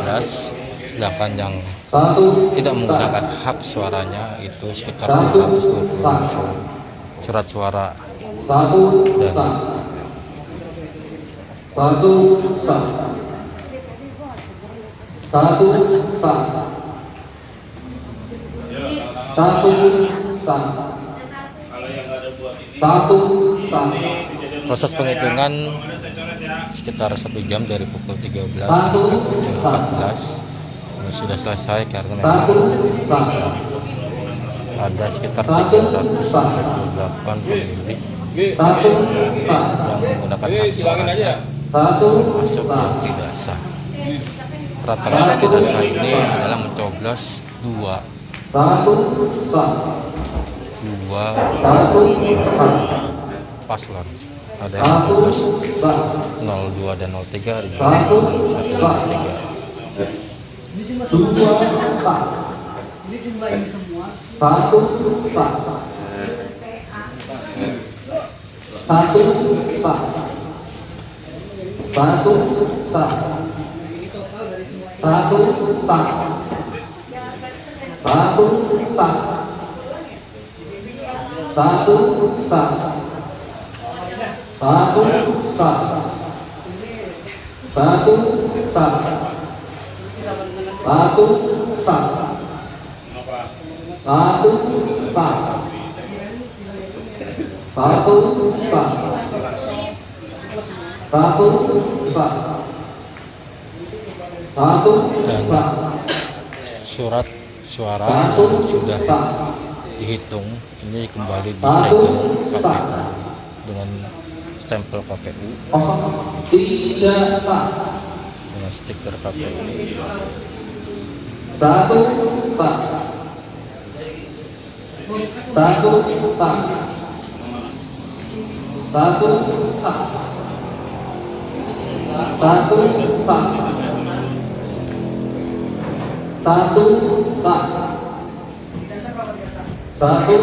15, sedangkan yang 1, tidak sah. menggunakan hak suaranya itu sekitar 1, 220 sah. surat suara. 1, sah. 1, sah. 1, sah. 1, sah. 1, sah. Proses penghitungan sekitar 1 jam dari pukul 13 1, sampai pukul sah. 14 ini sudah selesai karena 1, sah. ada sekitar 1, sah. 328 pemilih 1, sah. yang menggunakan hak suaranya 1, masuk sah. yang tidak sah. Rata-rata tidak sah ini adalah mencoblos 2 1, sah. 1, sah. paslon. Ada yang mencoblos 1, sah. 02 dan 03, ada yang 1, mencoblos sah. 1 2, sah. Ini jumlah ini semua. 1, sah. 1, sah. 1, sah. Ini total dari semua ini. 1, sah. 1, sah. 1, sah. 1, sah. 1, sah. 1, sah. 1, sah. 1, sah. 1, sah. 1, sah. surat suara Satu, yang sudah sah. dihitung ini kembali Satu, disegel sah. KPU dengan stempel KPU Kosong, tidak sah. dengan stiker KPU. 1, sah. 1, sah. 1, sah. 1, sah. 1, sah. 1,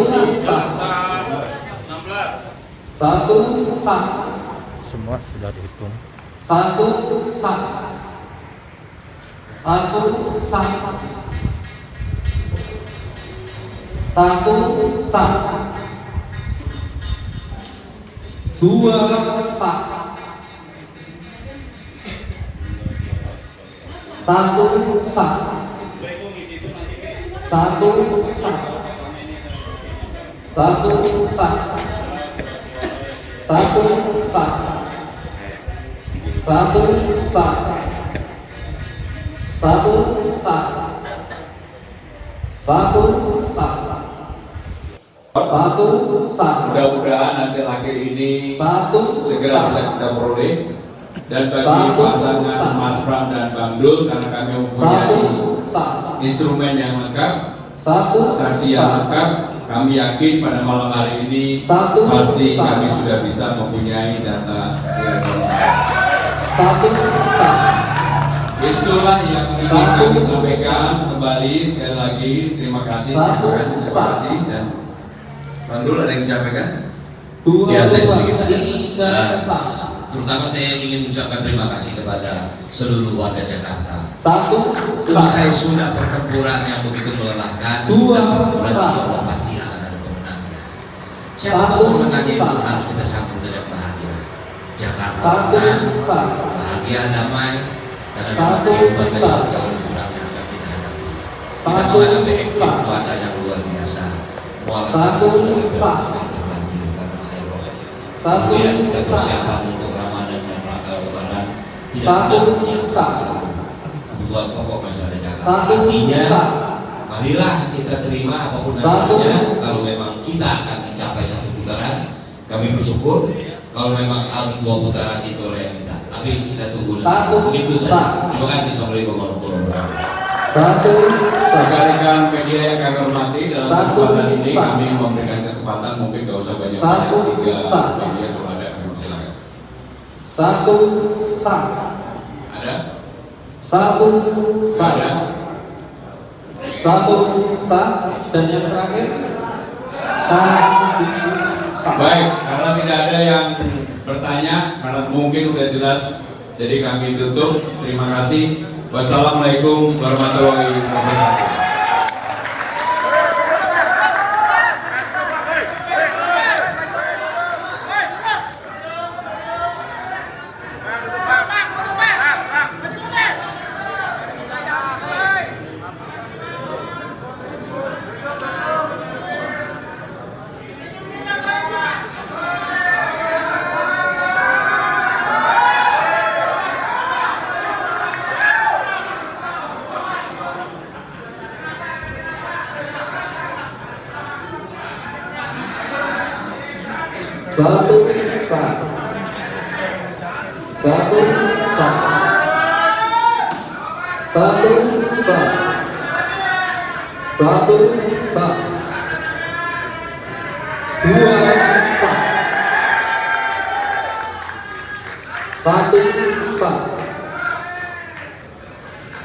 sah. 1, sah. Semua sudah dihitung. 1, sah. Satu sah. Satu sah. Dua sah. Satu sah. Satu sah. Satu sah. Satu sah. Satu sah. Satu sah. Satu sah. Satu sah. Mudah-mudahan hasil akhir ini Satu segera bisa sah. kita peroleh. Dan bagi Satu pasangan sah. Mas Pram dan Bang Dul, karena kami mempunyai Satu sah. instrumen yang lengkap, Satu saksi yang sah. lengkap, kami yakin pada malam hari ini Satu pasti sah. kami sudah bisa mempunyai data yang lengkap. Satu sah. Itulah yang ingin Satu kami sampaikan. Kembali sekali lagi terima kasih, Satu terima kasih. Dan Bang Dul ada yang disampaikan? Dua Ya, saya dua. sedikit saja. Tiga sah. Terutama saya ingin mengucapkan terima kasih kepada seluruh warga Jakarta. Satu Usai sah. sudah pertempuran yang begitu melelahkan, Dua dan pertempuran sah. itu Allah pasti akan ada pemenangnya. Satu Siapapun pemenangnya itu sah. harus kita sambut dengan bahagia. Jakarta Satu menang, sah. bahagia, damai, karena memang Satu kehidupan banyak sah. jauh kurang yang akan kita hadapi. Kita Satu menghadapi ekstrim sah. cuaca yang luar biasa. Mualah Satu sudah sah. terbanjir karena air rob. Satu Kemudian kita sah. persiapan untuk Ramadan dan Lebaran. Tidak Satu ada punya sah. kebutuhan pokok masyarakat Jakarta. Satu Artinya, sah. marilah kita terima apapun Satu. hasilnya. Kalau memang kita akan mencapai satu putaran, kami bersyukur. Kalau memang harus 2 putaran itu oleh yang kita. Tapi kita tunggu. Satu Begitu sah. saja. Terima kasih. Assalamualaikum warahmatullahi wabarakatuh. Satu sah. rekan-rekan media yang kami hormati, dalam Satu kesempatan ini sah. kami memberikan kesempatan, mungkin gak usah banyak, Satu 3 sah. media kalau ada, kami silakan. Satu sah. Ada? Satu sah. Ada? Satu sah. Dan yang terakhir satu sah. Baik, karena tidak ada yang bertanya, karena mungkin udah jelas, jadi kami tutup. Terima kasih. Wassalamualaikum warahmatullahi wabarakatuh. Satu sah. Satu sah. Satu sah. Satu sah. Dua sah. Satu sah.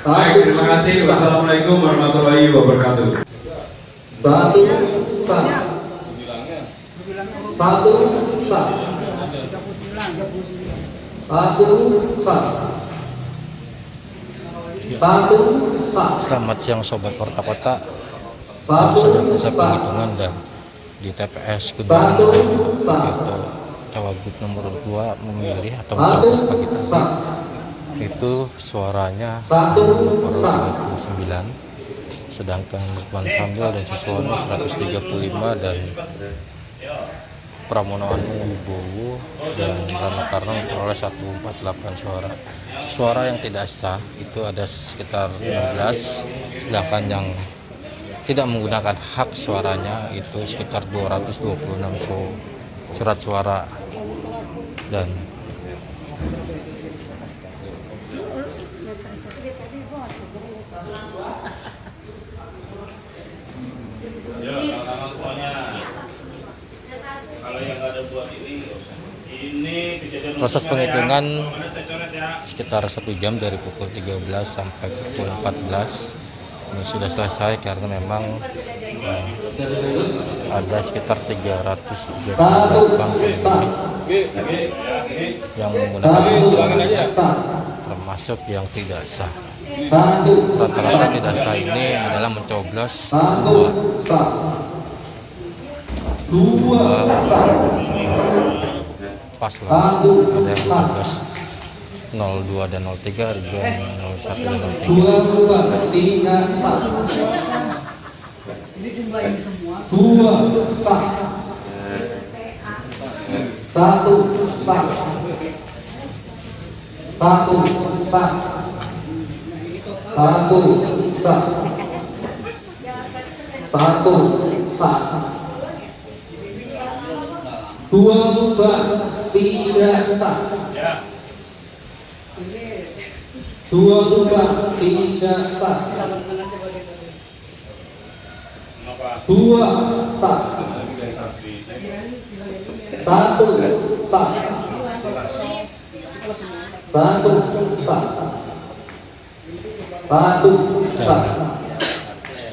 Baik, terima kasih. Wassalamualaikum warahmatullahi wabarakatuh. Satu sah. Satu sah. Satu sah. Satu sah. Selamat siang Sobat Warta Kota. Satu Baru saja selesai sah. penghitungan dan di TPS Satu kedua sah. itu Cawagup nomor 2 memilih atau Satu mencoblos pagi tadi sah. itu suaranya Satu sah. 39, sedangkan Ridwan Kamil dan siswanya 135 dan Pramono Anung Wibowo dan Rano Karno memperoleh 148 suara. Suara yang tidak sah itu ada sekitar 16, sedangkan yang tidak menggunakan hak suaranya itu sekitar 226 surat suara. Dan Ya, tangan semuanya. Kalau yang nggak ada buat ini kejadian proses musuhnya penghitungan ya. Pokoknya saya coret ya. sekitar 1 jam dari pukul 13 sampai pukul 14 ini sudah selesai karena memang ada sekitar 338 Satu pemilih sah. yang menggunakan Satu sah. termasuk yang tidak sah. Satu Rata-rata sah. tidak sah ini adalah mencoblos Satu sah. Dua sah. paslon. Satu Ada yang sah. mencoblos 02 dan 03, ada juga yang 01 dan 03. Dua tiga sah. Jadi jumlah ini semua. Dua sah. Satu sah. Satu sah. Satu sah. Satu sah. Dua tiga sah. Ya. Dua tiga sah. Kenapa? Dua sah. Satu sah. Satu sah. Satu sah.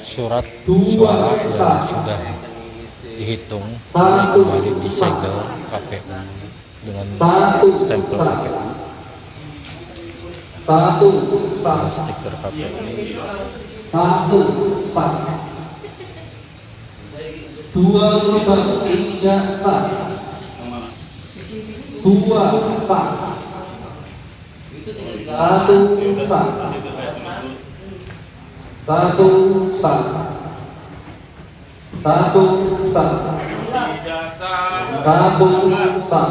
Surat Dua suara yang sah. sudah dihitung Satu kembali sah. disegel KPU dengan Satu stempel sah. KPU, Satu sah. stiker KPU. Satu sah. Dua tiga sah. Dua sah. Satu sah. Satu sah. Satu sah. Satu sah.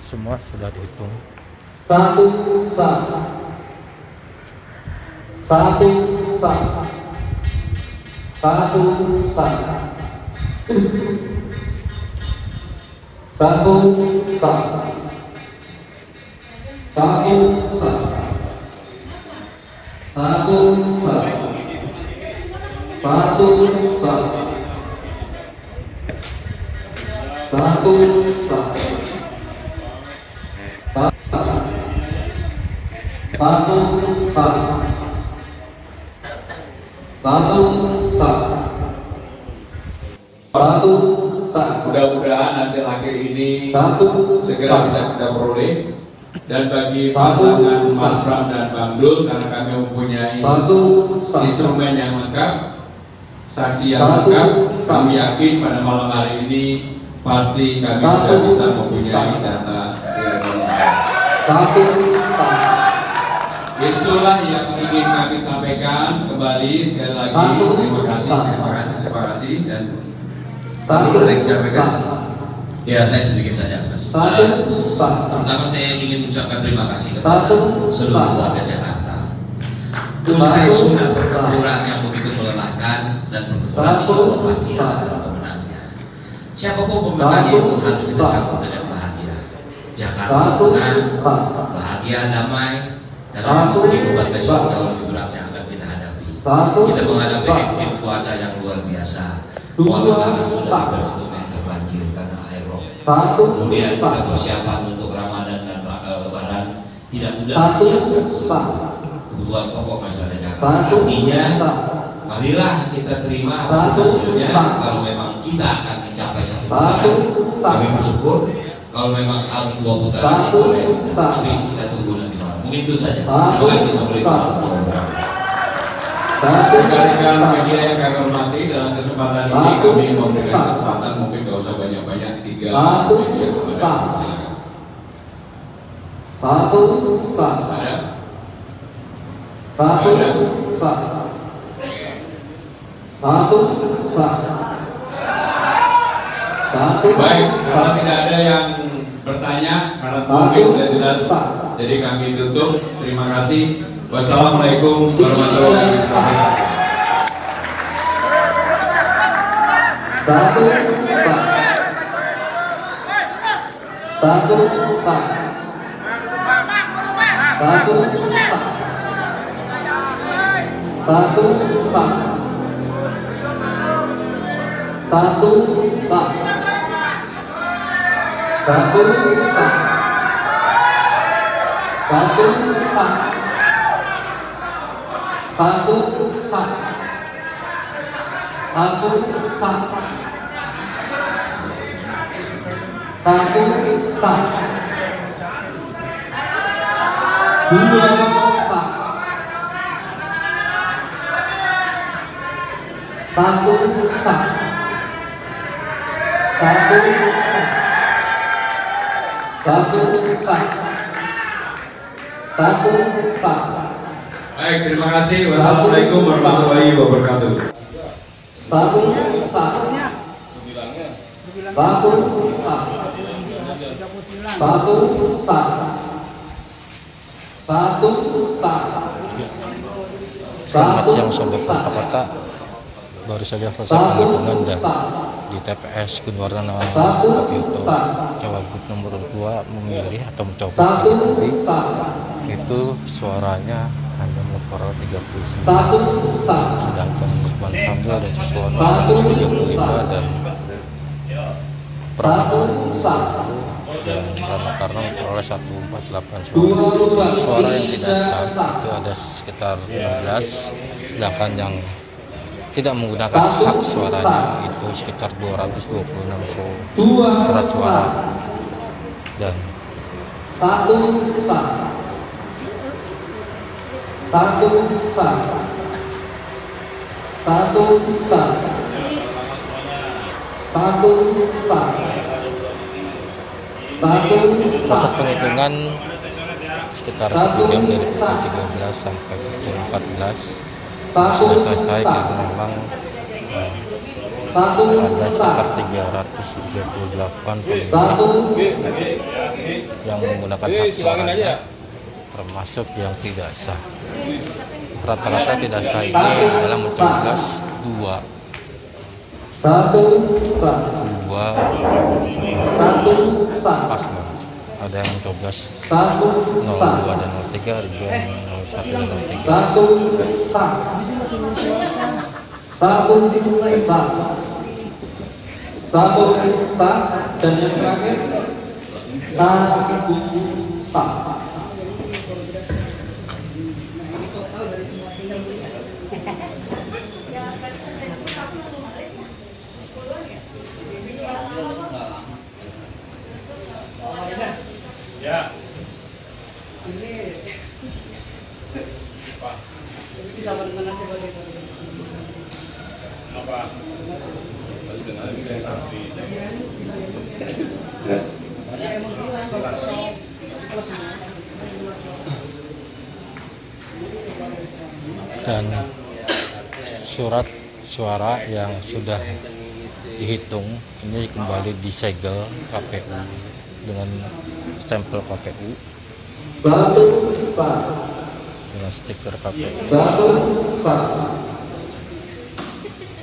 Semua sudah dihitung. Satu sah. Satu sah. Satu sah. Satu sah. Satu sah. Satu sah. Satu sah. Satu sah. Satu sah. Satu sah. Satu sah. Mudah-mudahan hasil akhir ini Satu segera sah. bisa kita peroleh. Dan bagi Satu pasangan Mas sah. Pram dan Bang Dul, karena kami mempunyai Satu sah. instrumen yang lengkap, saksi yang Satu lengkap, sah. kami yakin pada malam hari ini pasti kami Satu sudah bisa mempunyai sah. data real dan lengkap. Satu sah. Itulah yang ingin kami sampaikan kembali sekali lagi. Satu Terima kasih, sah. terima kasih dan Satu Ada yang disampaikan? sah. Ya, saya sedikit saja, Mas. Satu sah. Terutama saya ingin mengucapkan terima kasih kepada Satu seluruh sah. warga Jakarta. Usai Satu sudah sah. pertempuran yang begitu melelahkan dan pertempuran Satu itu pasti sah. ada pemenangnya. Siapapun pemenangnya Satu itu harus kita sah. sambut dengan bahagia. Jakarta Satu tenang, sah. bahagia, damai, karena Satu kehidupan besok sah. jauh lebih berat yang akan kita hadapi. Satu Kita menghadapi sah. iklim cuaca yang luar biasa. Dua Walau tanah sudah sah. bersetujuan terbanjir karena air rob. Satu Kemudian kita sah. persiapan untuk Ramadan dan Lebaran tidak mudah. Satu menyiapkan sah. kebutuhan pokok masyarakat Jakarta. Satu Artinya, sah. marilah kita terima Satu hasilnya. sah. Kalau memang kita akan mencapai satu Satu putaran, sah. kami bersyukur. Kalau memang harus 2 putaran, Satu boleh. sah. Tapi kita tunggu nanti malam. Mungkin itu saja. Satu Terima kasih. Assalamualaikum sah. warahmatullahi wabarakatuh. Satu rekan-rekan sah. media yang kami hormati, dalam kesempatan ini Satu kami memberikan sah. kesempatan mungkin gak usah banyak-banyak, 3 Satu media yang ada. sah. Silakan. Satu sah. Ada? Satu sah. Satu sah. Satu Baik, kalau sah. tidak ada yang bertanya karena Satu mungkin sudah jelas, sah. jadi kami tutup. Terima kasih. Wassalamualaikum warahmatullahi wabarakatuh. Satu sah. Satu sah. Satu sah. Satu sah. Satu sah. Satu sah. Satu sah. Satu sah. Satu sah. Satu sah. dua sah, satu sah, satu sah, satu sah, satu sah, Baik, terima kasih. Wassalamualaikum warahmatullahi wabarakatuh. satu sah, satu sah, satu sah, satu sah, Selamat satu siang sobat sah, kota-kota. Baru saja selesai satu penghitungan dan sah, di TPS Gunwarna satu Apioto sah, Cawagup nomor 2 memilih atau mencoblos satu Pak Jokowi. sah, Itu suaranya hanya memperoleh 39, satu sah, sedangkan Ridwan Kamil dan Suswono Satu 35 sah. dan satu sah, dan Rano Karno memperoleh 148 suara. dua lubang Suara yang tidak tidak sah sah, itu ada sekitar 16, sedangkan yang tidak menggunakan Satu hak suaranya sah. itu sekitar 226 dua surat suara. sah, Dan satu sah, satu sah, satu sah, satu sah, satu proses sah, penghitungan sekitar Satu 1 jam dari pukul sah. 13 sampai pukul 14 satu sudah selesai sah, karena memang satu ada sah, sekitar 338 pemilih satu yang menggunakan hak suaranya, termasuk yang tidak sah. Rata-rata tidak sah ini adalah mencoblos satu sah, dua satu sah, paslon. Ada yang mencoblos satu sah, 02 dan 03, Ridwan 01 dan 03. satu sah, satu sah, satu sah, dan yang terakhir satu sah. Nah ini total dari semua tinggal. Ya. Ini sama dengan nanti bagi Apa? Dan surat suara yang sudah dihitung ini kembali disegel KPU dengan stempel KPU Satu sah, dengan stiker KPU. satu sah,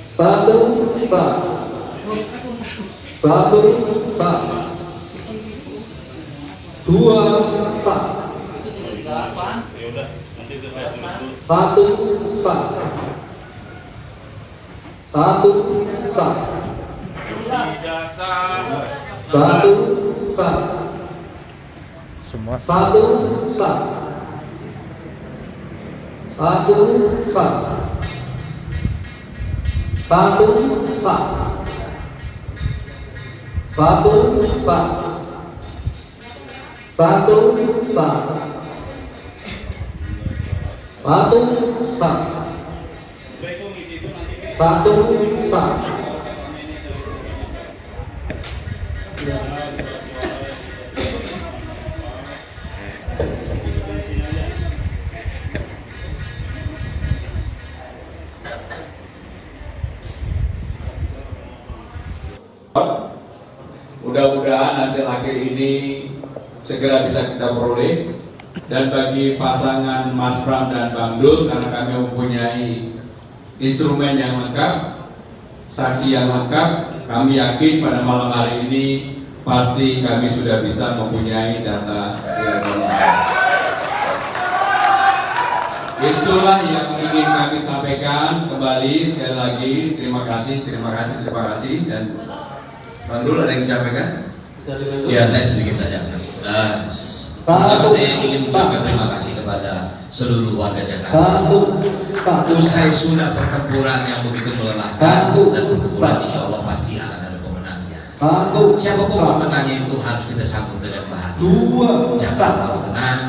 satu sah, satu sah, dua sah, Ya udah, nanti itu saya tulis dulu. satu sah, satu sah, Ijazah. satu sah, Semua satu sah, satu sah, satu sah, satu sah, satu sah, satu sah, Udah itu ngisi itu nanti. satu sah. Mudah-mudahan hasil akhir ini segera bisa kita peroleh, dan bagi pasangan Mas Pram dan Bang Dul, karena kami mempunyai instrumen yang lengkap, saksi yang lengkap, kami yakin pada malam hari ini pasti kami sudah bisa mempunyai data yang lengkap. Itulah yang ingin kami sampaikan. Kembali sekali lagi terima kasih dan Bang Dul ada yang disampaikan? Bisa dibantu? Ya, saya sedikit saja, Mas. Pertama saya ingin mengucapkan terima kasih kepada seluruh warga Jakarta. Satu sah, Usai sudah pertempuran yang begitu melelahkan, Satu. dan pertempuran insya Allah pasti akan ada pemenangnya. satu Siapapun sah, pemenangnya itu harus kita sambut dengan bahagia. dua Jakarta sah, tenang,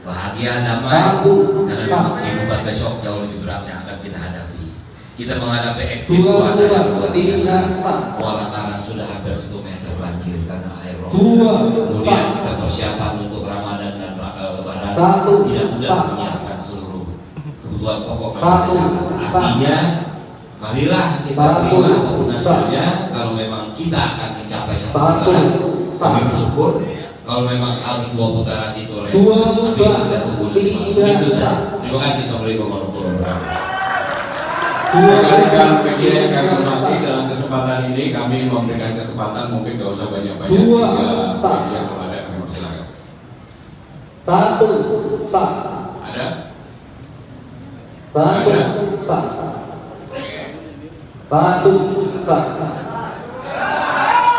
bahagia. bahagia, damai, karena memang kehidupan besok jauh lebih berat yang akan kita hadapi. Kita menghadapi ekstrim cuaca yang luar biasa. Walaupun sudah hampir 1 meter banjir karena air rob. Kemudian kita persiapan untuk Ramadan dan Lebaran tidak mudah menyiapkan seluruh kebutuhan pokok masyarakat. Artinya, marilah kita terima apapun hasilnya. Kalau memang kita akan mencapai 1 putaran, kami bersyukur. Kalau memang harus 2 putaran itu oleh kami tidak tunggu 5. Itu saja. Terima kasih. Assalamualaikum warahmatullahi wabarakatuh. Rekan-rekan media yang kami hormati, dalam kesempatan ini kami memberikan kesempatan mungkin gak usah banyak-banyak, 3 yang kalau ada kami persilakan. 1 sah. Ada? 1 sah. 1 sah.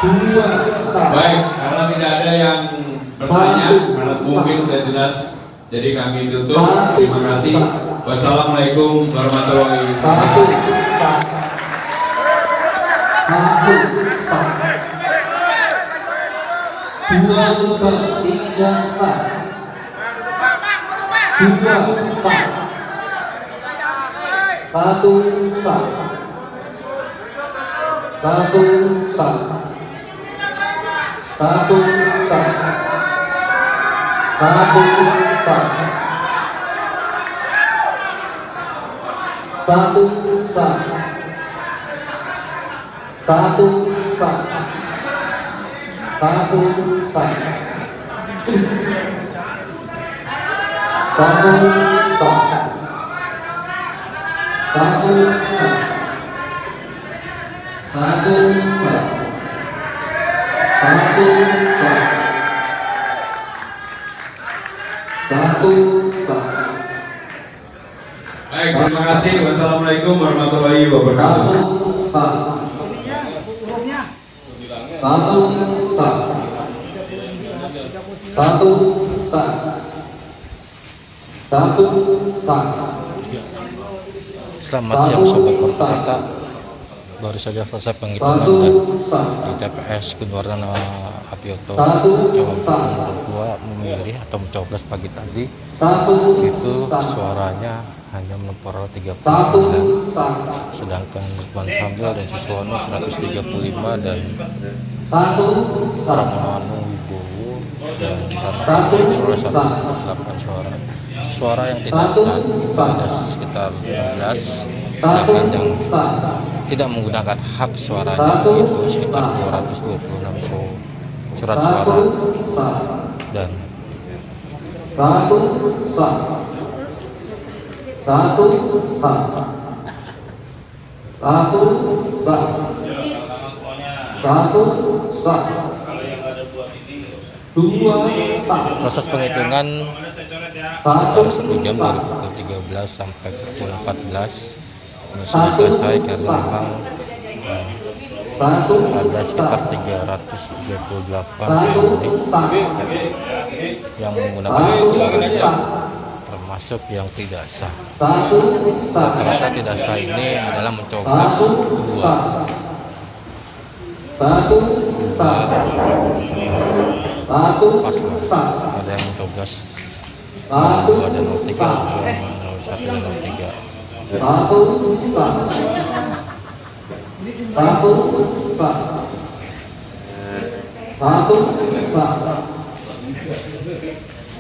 2 sah. Baik, karena tidak ada yang bertanya, karena mungkin sudah jelas, jadi kami tutup. Terima kasih. Wassalamualaikum warahmatullahi wabarakatuh. 1 sah. 1 sah. 2, 3 sah. 2 sah. 1 sah. 1 sah. 1 sah. 1 sah. 1 sah. 1 sah. 1 sah. 1 sah. 1 sah. 1 sah. 1 sah. 1 sah. Baik, terima kasih. Wassalamualaikum warahmatullahi wabarakatuh. 1 sah. 1 sah. 1 sah. 1 sah. Selamat siang Sobat Portakota. Baru saja selesai penghitungan di TPS Gunwarna Apioto Cawagub nomor 2 memilih atau mencoblos pagi tadi. Itu suaranya hanya memperoleh 39, sedangkan Ridwan Kamil dan Siswono 135 dan Pramono Wibowo dan Rano memperoleh 108 suara. Suara yang tidak sah ada sekitar 16, sedangkan yang tidak menggunakan hak suaranya itu sekitar 226 surat suara dan 1 sah. 1 sah. 1 sah. 1 sah. 2 sah. proses penghitungan 1 1 jam sah. dari pukul 13 sampai pukul 14 ini sudah selesai karena memang ada sekitar 338 yang menggunakan suaranya, termasuk yang tidak sah. Rata-rata tidak sah ini adalah mencoblos 2 paslon. Ada yang mencoblos 2 dan 03, 01 dan 03. 1 sah. 1 sah. 1 sah.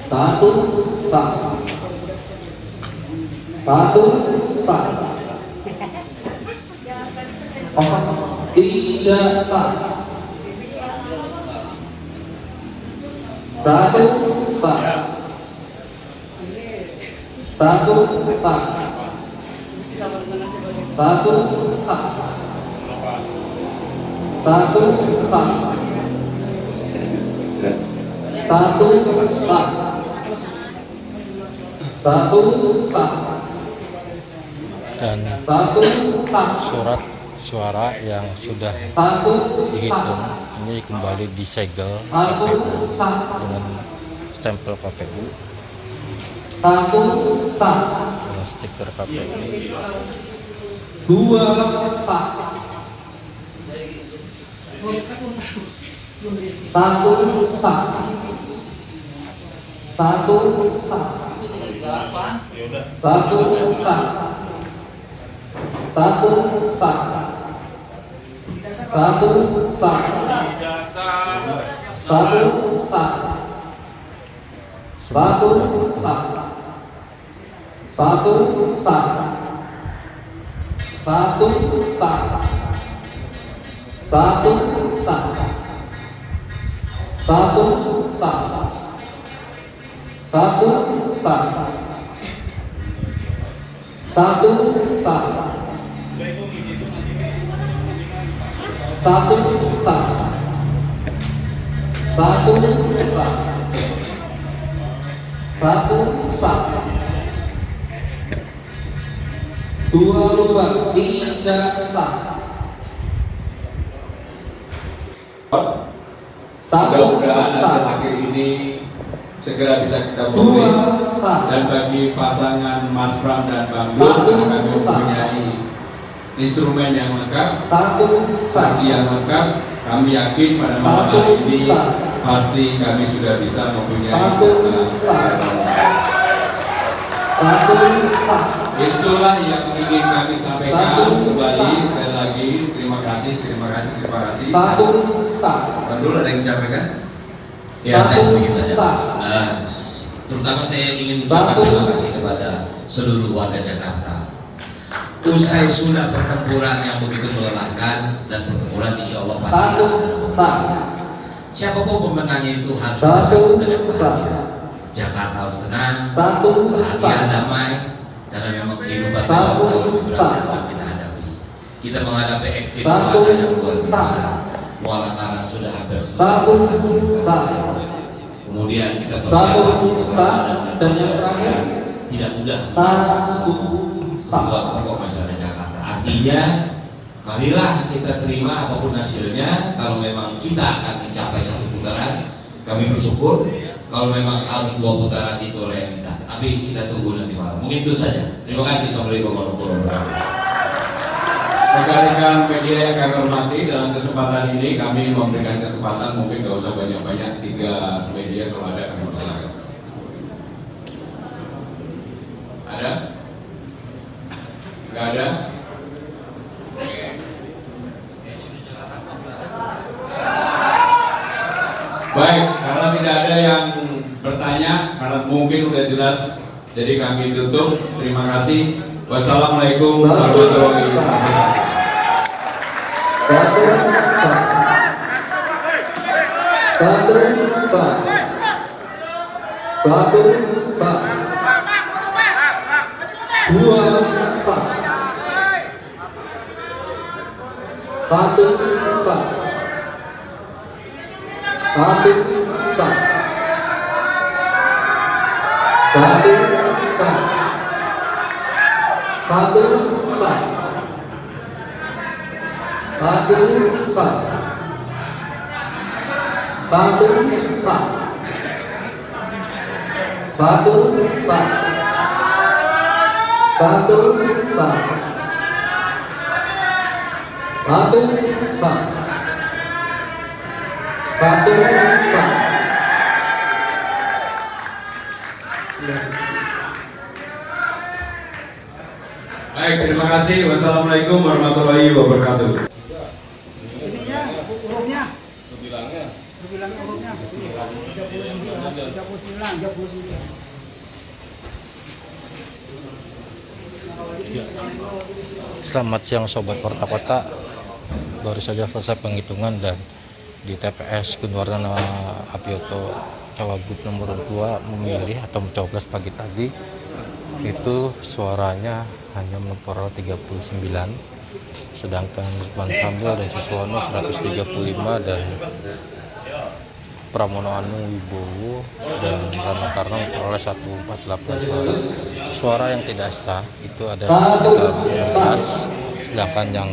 1 sah. 1 sah. 3 sah. 1 sah. 1 sah. 1 sah. 1 sah. 1 sah. 1 sah. Dan 1 sah. surat suara yang sudah 1 dihitung sah. ini kembali disegel 1 KPU sah. dengan stempel KPU 1 sah. dengan stiker KPU. 2 sah. 1 sah. 1 sah. Ya udah. Satu sah. Satu sah. Satu sah. Satu sah. Satu sah. Satu sah. Satu sah. Satu sah. Satu sah. Satu sah. Satu sah. Satu sah. Satu sah. Satu sah. Dua lubang tidak sah. Satu Mudah-mudahan hasil sah. akhir ini segera bisa kita Dua peroleh. sah. Dan bagi pasangan Mas Pram dan Bang Satu Dul, kami sah. mempunyai instrumen yang lengkap, Satu sah. saksi yang lengkap. Kami yakin pada malam Satu hari ini sah. pasti kami sudah bisa mempunyai Satu sah. Satu sah. Itulah yang ingin kami sampaikan. Satu Kembali sah. sekali lagi terima kasih, terima kasih, terima kasih. Satu sah. Bang Dul, ada yang disampaikan? Ya, Satu saya sedikit saja. sah. Terutama saya ingin mengucapkan Satu. terima kasih kepada seluruh warga Jakarta. Usai sudah pertempuran yang begitu melelahkan, dan pertempuran insya Allah pasti Satu sah. siapapun pemenangnya itu harus Satu bisa sah. Jakarta harus tenang, Satu bahagia, sah. damai, karena memang kehidupan Satu tahun sah. yang kita hadapi. Kita menghadapi ekstrim Satu cuaca yang luar biasa. sah. Muara Karang sudah hampir Satu sah. Kemudian kita Satu bersiap sah. Dan yang terakhir tidak mudah satu sah. buat pokok masyarakat Jakarta. Artinya, marilah kita terima apapun hasilnya. Kalau memang kita akan mencapai satu putaran, kami bersyukur. Kalau memang harus 2 putaran itu oleh kita, tapi kita tunggu nanti malam. Mungkin itu saja. Terima kasih. Assalamualaikum warahmatullahi wabarakatuh. Rekan-rekan media yang kami hormati, dalam kesempatan ini kami memberikan kesempatan, mungkin gak usah banyak-banyak, 3 media kalau ada kami persilakan. Ada? Gak ada? Baik, karena tidak ada yang bertanya, karena mungkin udah jelas, jadi kami tutup. Terima kasih. Wassalamualaikum warahmatullahi wabarakatuh. Satu sah. Satu sah. Satu sah. Dua sah. Satu sah. Satu sah. Satu sah. Satu sah. Satu sah. Satu sah. Satu sah. Satu sah. Satu sah. Satu sah. Baik, terima kasih. Wassalamualaikum warahmatullahi wabarakatuh. Ininya, hurufnya. Berbilang hurufnya. 39. Selamat siang Sobat Warta Kota. Baru saja selesai penghitungan dan di TPS Gunwarna Apioto Cawagup nomor 2 memilih atau mencoblos pagi tadi itu suaranya hanya memperoleh 39, sedangkan Ridwan Kamil dan Suswono 135 dan Pramono Anung Wibowo dan Rano Karno memperoleh 148 suara. Suara yang tidak sah itu ada sekitar 15, sedangkan yang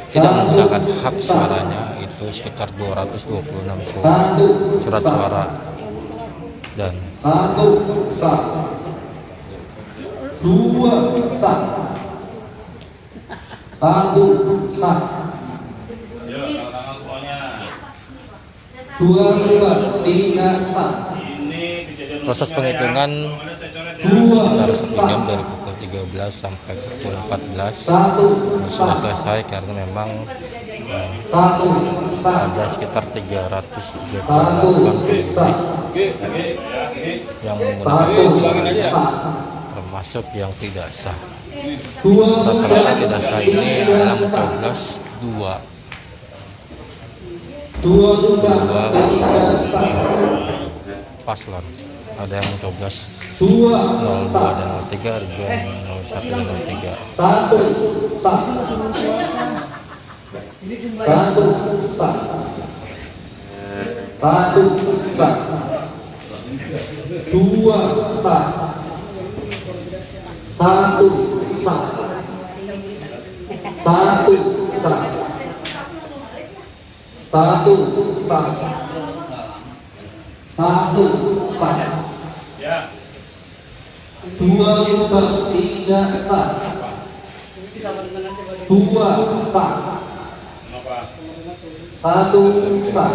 tidak menggunakan hak suaranya itu sekitar 226 surat suara. Dan Satu sah. Dua sah. Satu sah. Ya, tanda tangan semuanya. Dua lembar tidak sah. Ini kejadian proses musiknya ya. penghitungan Kalau ada saya coret sekitar 1 jam dari pukul 13 sampai pukul 14 sudah selesai karena memang ada sekitar 338 pemudik yang menggunakan termasuk yang tidak sah. Rata-rata tidak sah ini adalah mencoblos dua paslon. Ada yang mencoblos 02 dan 03, ada juga yang 01 dan 03. Ya. 2 tidak sah. 2 sah. Kenapa? 1 sah.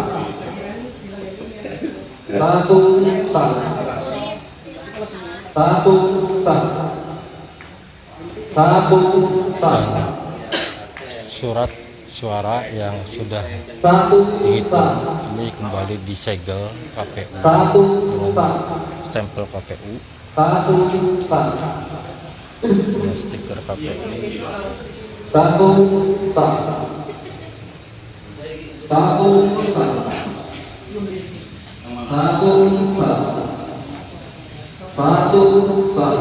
1 sah. 1 sah. 1 sah. Surat suara yang sudah 1 sah. ini kembali disegel KPU 1 sah. stempel KPU 1 sah. dengan stiker KPU 1 sah. 1 sah. 1 sah. 1 sah.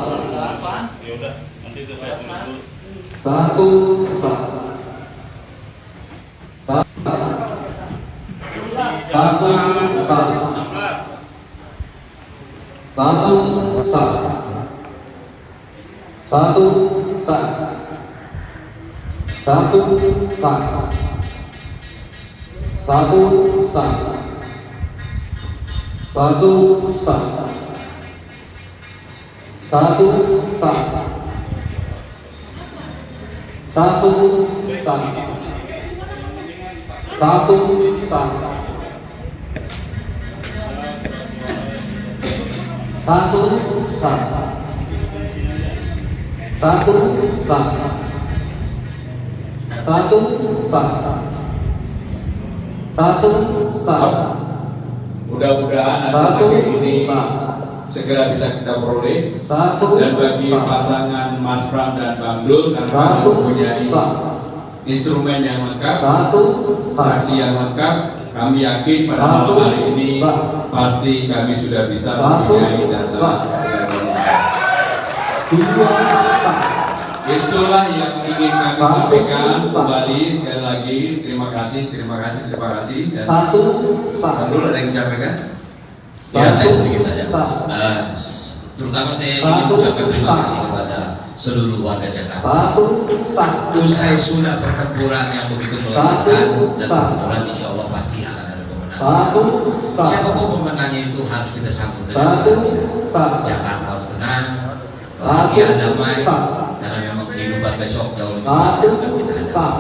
Ya udah, nanti itu saya tunggu. 1 sah. 1 sah. 1 sah. 1 sah. 1 sah. 1 sah. 1 sah. 1 sah. 1 sah. 1 sah. 1 sah. 1 sah. 1 sah. 1 sah. Mudah-mudahan hasil akhir ini segera bisa kita peroleh. 1 Dan bagi sah. pasangan Mas Pram dan Bang Dul, karena kami 1 mempunyai sah. instrumen yang lengkap, 1 sah. saksi yang lengkap, kami yakin pada malam hari ini pasti kami sudah bisa mempunyai data. 2 sah. Itulah yang ingin kami sampaikan. Kembali sekali lagi terima kasih. Dan 1 sah. Bang Dul ada yang disampaikan? Ya, 1 saya sedikit saja. sah. Terutama saya ingin mengucapkan terima kasih kepada seluruh warga Jakarta. 1 sah. Usai sudah pertempuran yang begitu melelahkan dan pertempuran insya Allah pasti akan ada pemenang. 1 sah. Siapapun pemenangnya itu harus kita sambut dengan 1 bahagia. sah. Jakarta harus tenang, bahagia, damai, sah. karena memang kehidupan besok jauh lebih 1 akan kita hadapi. sah.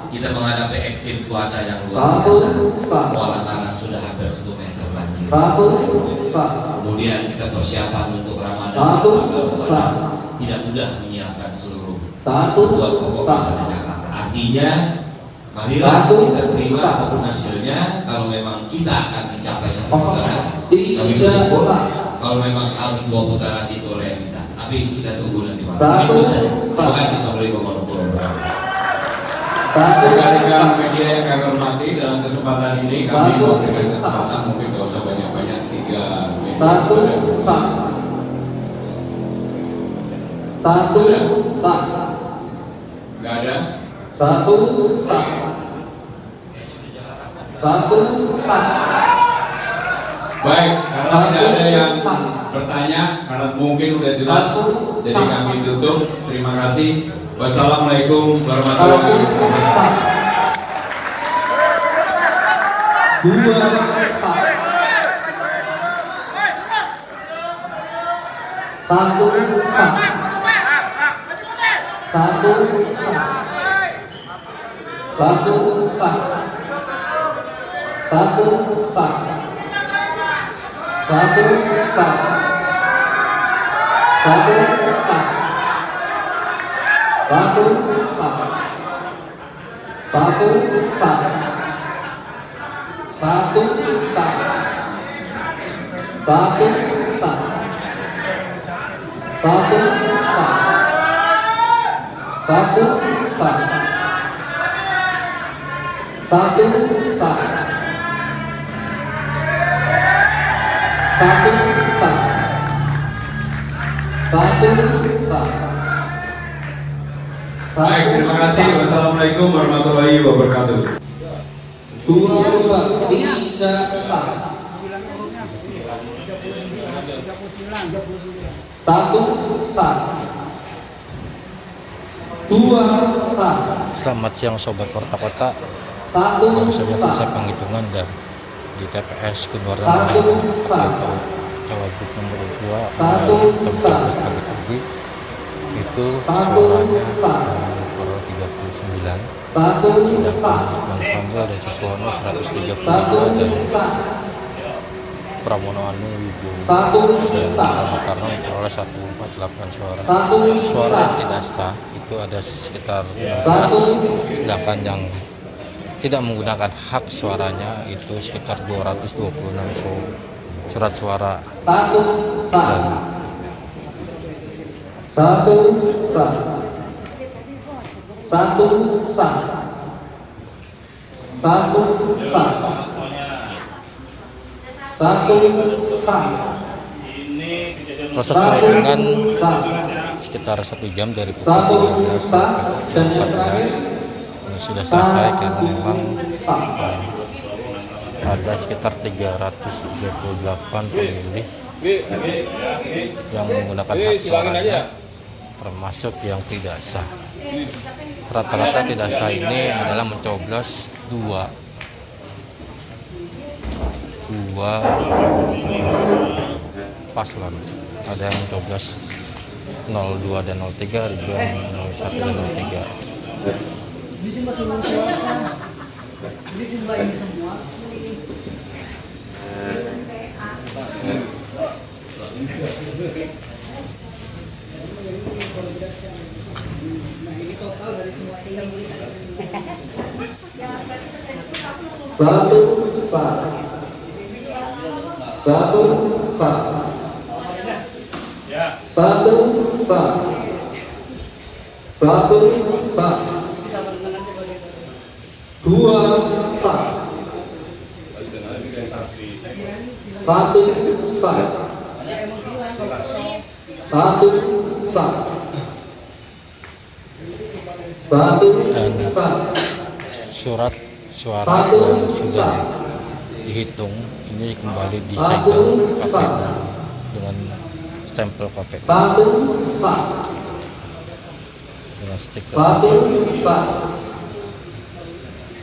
Kita menghadapi ekstrim cuaca yang luar 1 biasa. sah. Kuala Tanah sudah hampir 1 meter banjir. 1 sah. Kemudian kita persiapan untuk Ramadan. 1 sah. Tidak mudah menyiapkan seluruh 1 buat pokok sah. masalah Jakarta. Artinya, marilah 1 kita terima sah. apapun hasilnya. Kalau memang kita akan mencapai satu Pokok putaran, tidak kami bersyukur. sah. Kalau memang harus 2 putaran itu oleh kita, tapi kita tunggu nanti. Pak. 1 Itu saja. sah. Terima kasih. Assalamualaikum warahmatullahi wabarakatuh. 1 rekan-rekan sah. media yang kami hormati, dalam kesempatan ini kami memberikan kesempatan mungkin gak usah banyak-banyak 3 menit. 1 sah. 1 sah. Nggak ada. 1 sah. 1 sah. Baik, karena tidak ada yang bertanya, karena mungkin udah jelas, jadi kami tutup. Terima kasih. Wassalamualaikum warahmatullahi 1 wabarakatuh. sah. 2 sah. 1 sah. 1 sah. 1 sah. 1 sah. 1 sah. Satu sah. Satu sah. Satu sah. Satu sah. Satu sah. Satu sah. Satu sah. Satu sah. Satu sah. Satu sah. Baik, terima kasih. Wassalamualaikum warahmatullahi wabarakatuh. Dua rubah, tiga sah. Satu sah. Dua sah. Selamat siang sobat Kota-Kota. Satu Baru saja sah. selesai penghitungan dan di TPS Kedua Satu sah. Cawagup nomor 2 Satu sah. pagi itu Satu suaranya sah. 39, Satu sah. Bang Panggal dan Siswono 132 Satu dan sah. Pramono Anu Wibowo Satu dan sah. Karno memperoleh 148 suara. Satu Suara sah. yang tidak sah itu ada sekitar 16, Satu. sedangkan yang tidak menggunakan hak suaranya itu sekitar 226 surat suara. Satu sah. Satu sah. Satu sah. Satu sah. Satu sah. Ini kejadian Proses Satu perhitungan sah. sekitar 1 jam dari Satu pukul 13 sah. sampai Dan pukul yang terakhir 14. Ini sudah selesai karena memang sah. ada sekitar 338 pemilih yang menggunakan hak suaranya, termasuk yang tidak sah. Rata-rata tidak sah ini adalah mencoblos dua paslon. Ada yang mencoblos 02 dan 03, ada juga yang 01 dan 03. Jadi masih suasana. Jadi jumlah ini semua. Nah ini total dari semua tinggal. Satu sah. Satu sah. Satu sah. Satu sah. Dua sah. Satu sah. Satu sah. Satu sah. Surat suara Satu yang sudah sah. dihitung ini kembali Satu disegel sah. KPU dengan stempel KPU Satu sah. dengan stiker. Satu sah.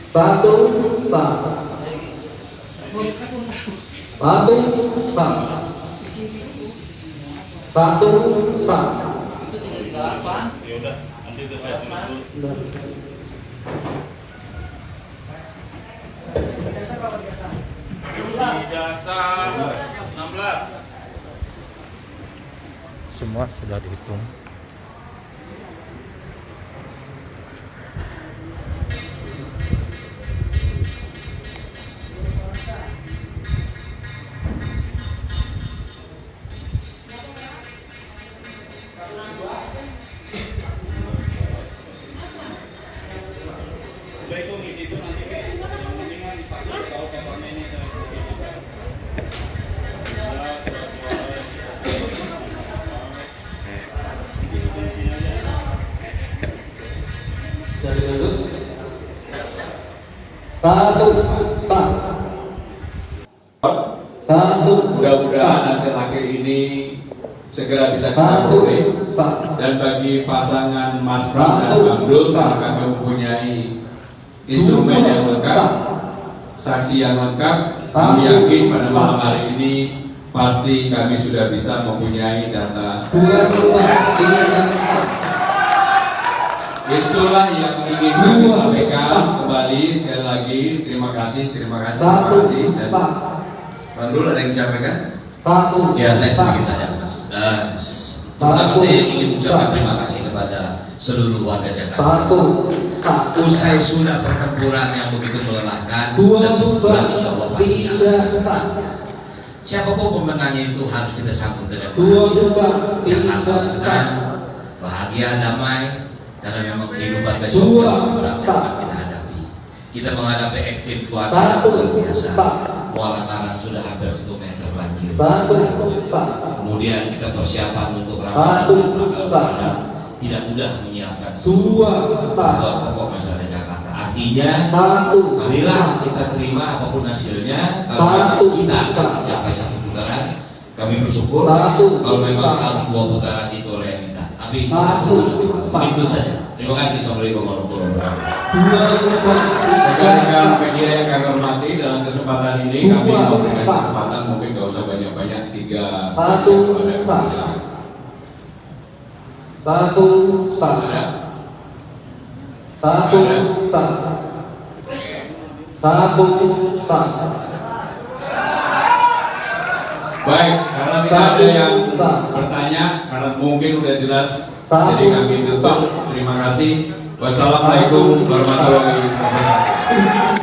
Satu sah. Satu sah. Satu sah. ya udah nanti itu saya tulis dulu. Ijazah 16. Semua sudah dihitung. Udah itu ngisi itu nanti yang penting kan saksi tahu papernya ini saya Saya duduk. Satu sah. Satu Mudah-mudahan hasil akhir ini segera bisa kita Satu peroleh. sah. Dan bagi pasangan Mas Pram dan Satu. Bang Dul, kami mempunyai instrumen yang lengkap, saksi yang lengkap. Kami yakin pada malam hari ini pasti kami sudah bisa mempunyai data. Dua rubah, tiga sah. Itulah yang ingin kami sampaikan kembali sekali lagi. Terima kasih, terima kasih, terima Satu kasih. Dan sah. Bang Dul ada yang disampaikan? Satu Ya saya sah. sedikit saja Mas. Pertama saya ingin mengucapkan terima kasih kepada seluruh warga Jakarta. Usai sudah pertempuran yang begitu melelahkan dan pertempuran insya Allah pasti akan. Siapapun pemenangnya itu harus kita sambut dengan bahagia. Jakarta tenang, bahagia, damai, karena memang kehidupan besok berat yang kita hadapi. Kita menghadapi ekstrim cuaca yang luar biasa. Muara Karang sudah hampir 1 meter banjir. Kemudian kita persiapan untuk Ramadan tidak mudah menyiapkan sebuah pokok masyarakat Jakarta. Artinya, marilah kita terima apapun hasilnya. Karena kita akan mencapai 1 putaran. Kami bersyukur kalau memang harus 2 putaran itu oleh yang kita. Tapi itu saja. Terima kasih. Assalamualaikum warahmatullahi wabarakatuh. Rekan-rekan media yang kami hormati, dalam kesempatan ini kami memberikan kesempatan mungkin gak usah banyak-banyak 3 Baik, karena tidak ada yang bertanya, karena mungkin udah jelas, jadi kami tutup. Terima kasih. Wassalamualaikum warahmatullahi wabarakatuh.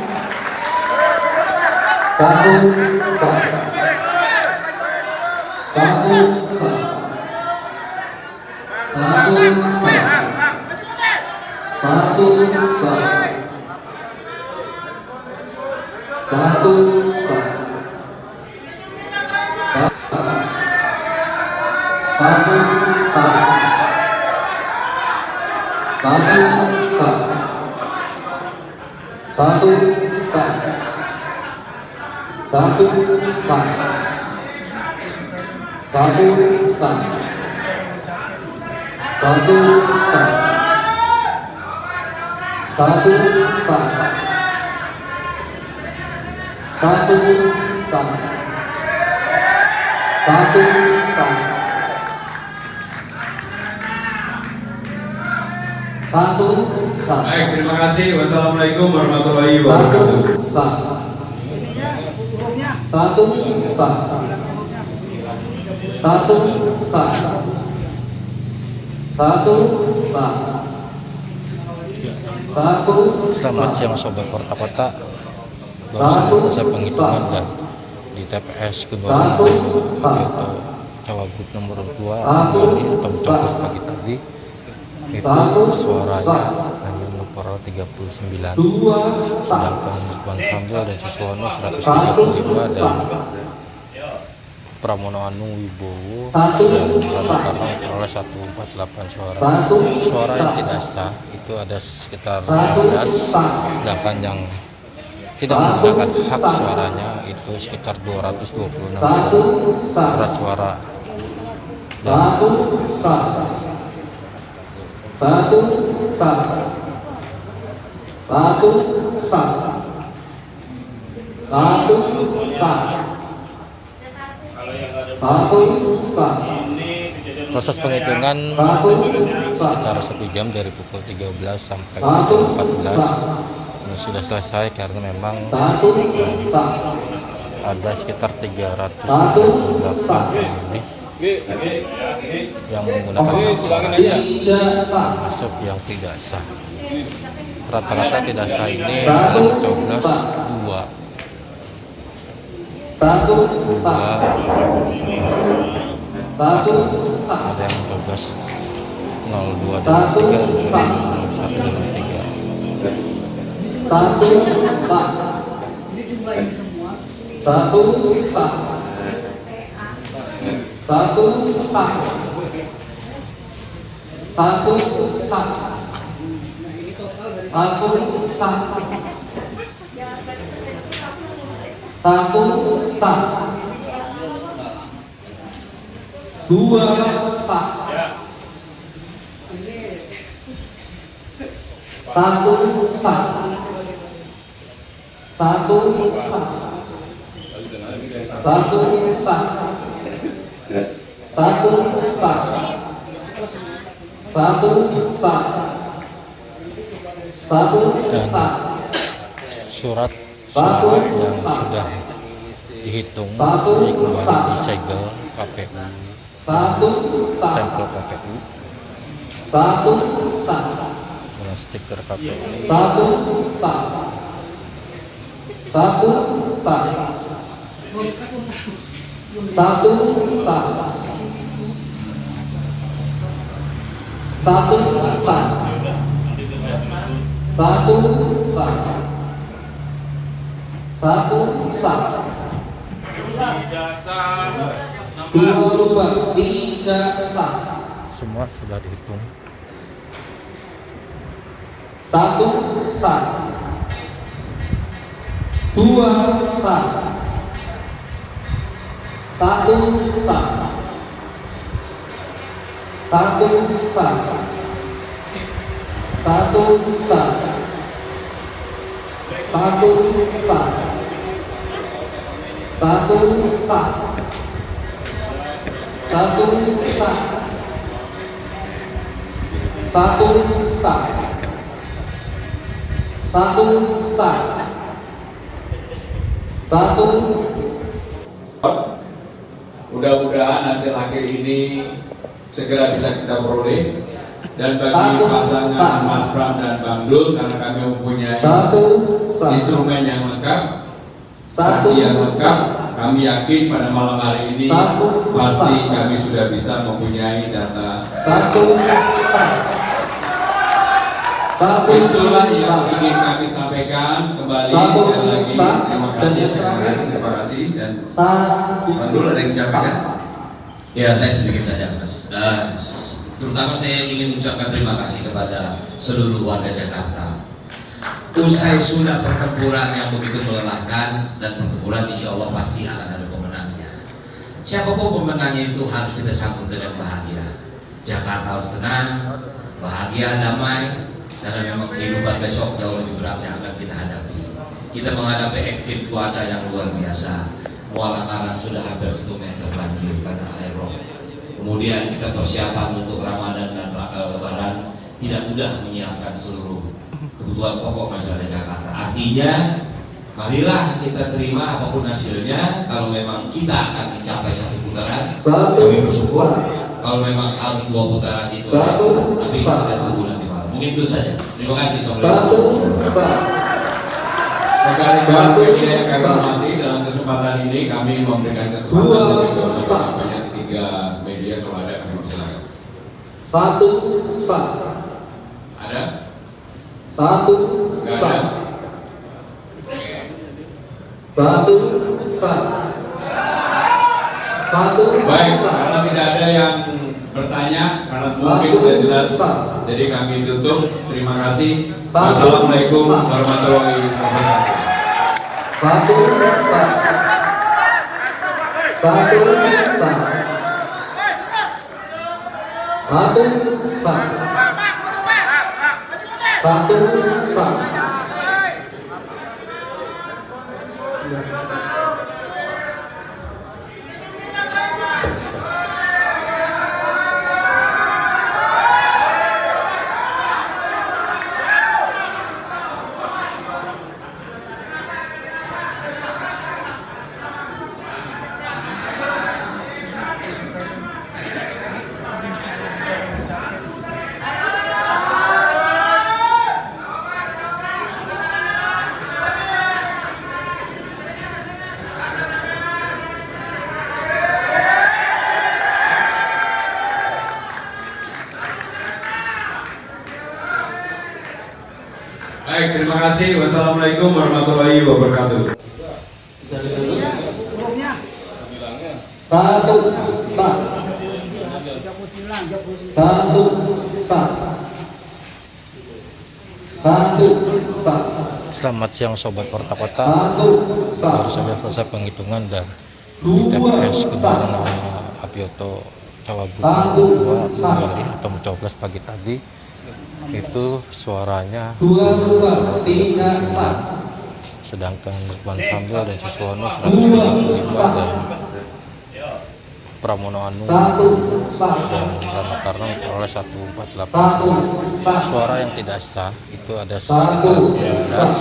Baik, terima kasih. Wassalamualaikum warahmatullahi wabarakatuh. Selamat siang sobat Kota Kota. Baru selesai penghitungan dan di TPS kedua Abioto Cawagup nomor 2 atau coblos pagi tadi itu suaranya hanya memperoleh 39, sedangkan Ridwan Kamil dan Suswono 135 dan Pramono Anung Wibowo dan Rano Karno memperoleh 148 suara. Suara yang tidak sah itu ada sekitar 15, sedangkan yang tidak menggunakan hak suaranya itu sekitar 226 surat suara. Proses penghitungan sekitar 1 jam dari pukul 13 sampai pukul 14. Ini sudah selesai karena memang ada sekitar 338 pemilih yang menggunakan hak suara, masuk yang tidak sah. Rata-rata tidak sah ini coblos 2, ada yang coblos 02 dan 3, 01 dan surat suara yang sudah dihitung, Satu, kemudian sah. disegel KPU, Satu sah. stempel KPU Satu sah. dengan stiker KPU. Satu sah. Satu sah. Satu sah. Satu sah. Satu sah. Satu sah. Dua lubang, tiga sah. Semua sudah dihitung. Satu sah. Dua sah. Satu sah. Satu sah. Satu sah. Satu sah. Satu sah. Satu sah. Satu sah. Satu sah. Satu. Mudah-mudahan hasil akhir ini segera bisa kita peroleh, dan bagi Satu, pasangan sah. Mas Pram dan Bang Dul, karena kami mempunyai Satu sah. instrumen yang lengkap, Satu saksi yang lengkap, sah. kami yakin pada malam hari ini Satu, pasti sah. kami sudah bisa mempunyai data. Satu sah. Satu Itulah yang sah. ingin kami sampaikan kembali. Satu, Sekali lagi sah. terima Dan kasih, yang terakhir. terima kasih. Dan Satu. Bang Dul ada yang disampaikan? Ya, saya sedikit saja, Mas. Terutama saya ingin mengucapkan terima kasih kepada seluruh warga Jakarta. Usai sudah pertempuran yang begitu melelahkan, dan pertempuran insya Allah pasti akan ada pemenangnya. Siapapun pemenangnya itu harus kita sambut dengan bahagia. Jakarta harus tenang, bahagia, damai, karena memang kehidupan besok jauh lebih berat yang akan kita hadapi. Kita menghadapi ekstrim cuaca yang luar biasa. Muara Karang sudah hampir 1 meter banjir karena air rob. Kemudian kita persiapan untuk Ramadan dan Lebaran, tidak mudah menyiapkan seluruh kebutuhan pokok masyarakat Jakarta. Artinya, marilah kita terima apapun hasilnya. Kalau memang kita akan mencapai 1 putaran, Satu kami bersyukur. sah. Kalau memang harus 2 putaran itu, Satu, tapi sah. kita tunggu nanti malam. Mungkin itu saja. Terima kasih. Satu sah. rekan-rekan Satu, media yang kami sah. hormati, dalam kesempatan ini kami memberikan kesempatan Dua, bagi sah. banyak 3 media, kalau ada kami persilakan. Satu sah. Ada? Satu Nggak sah. ada? Satu sah. Satu Baik, sah. karena tidak ada yang bertanya, karena mungkin Satu, sudah jelas, sah. jadi kami tutup. Terima kasih. Satu, Wassalamualaikum sah. warahmatullahi wabarakatuh. Satu sah. Satu sah. Satu sah. Satu sah. Baik, terima kasih. Wassalamualaikum warahmatullahi wabarakatuh. Bisa dulu. Satu sah. Satu sah. Satu sah. Selamat siang Sobat Porta Kota. Satu Baru sah. saja selesai penghitungan dan di Dua TPS sah. Kebupaten Apioto Cawagup Satu, nomor 2 sah. kemarin atau mencoblos pagi tadi itu suaranya, Dua lubang, tiga sah. sedangkan Ridwan Kamil dan Siswono Dua 135 sah. dan Pramono Anung Satu sah. dan Rama Karno memperoleh 148. Satu sah. Suara yang tidak sah itu ada Satu 11, sah.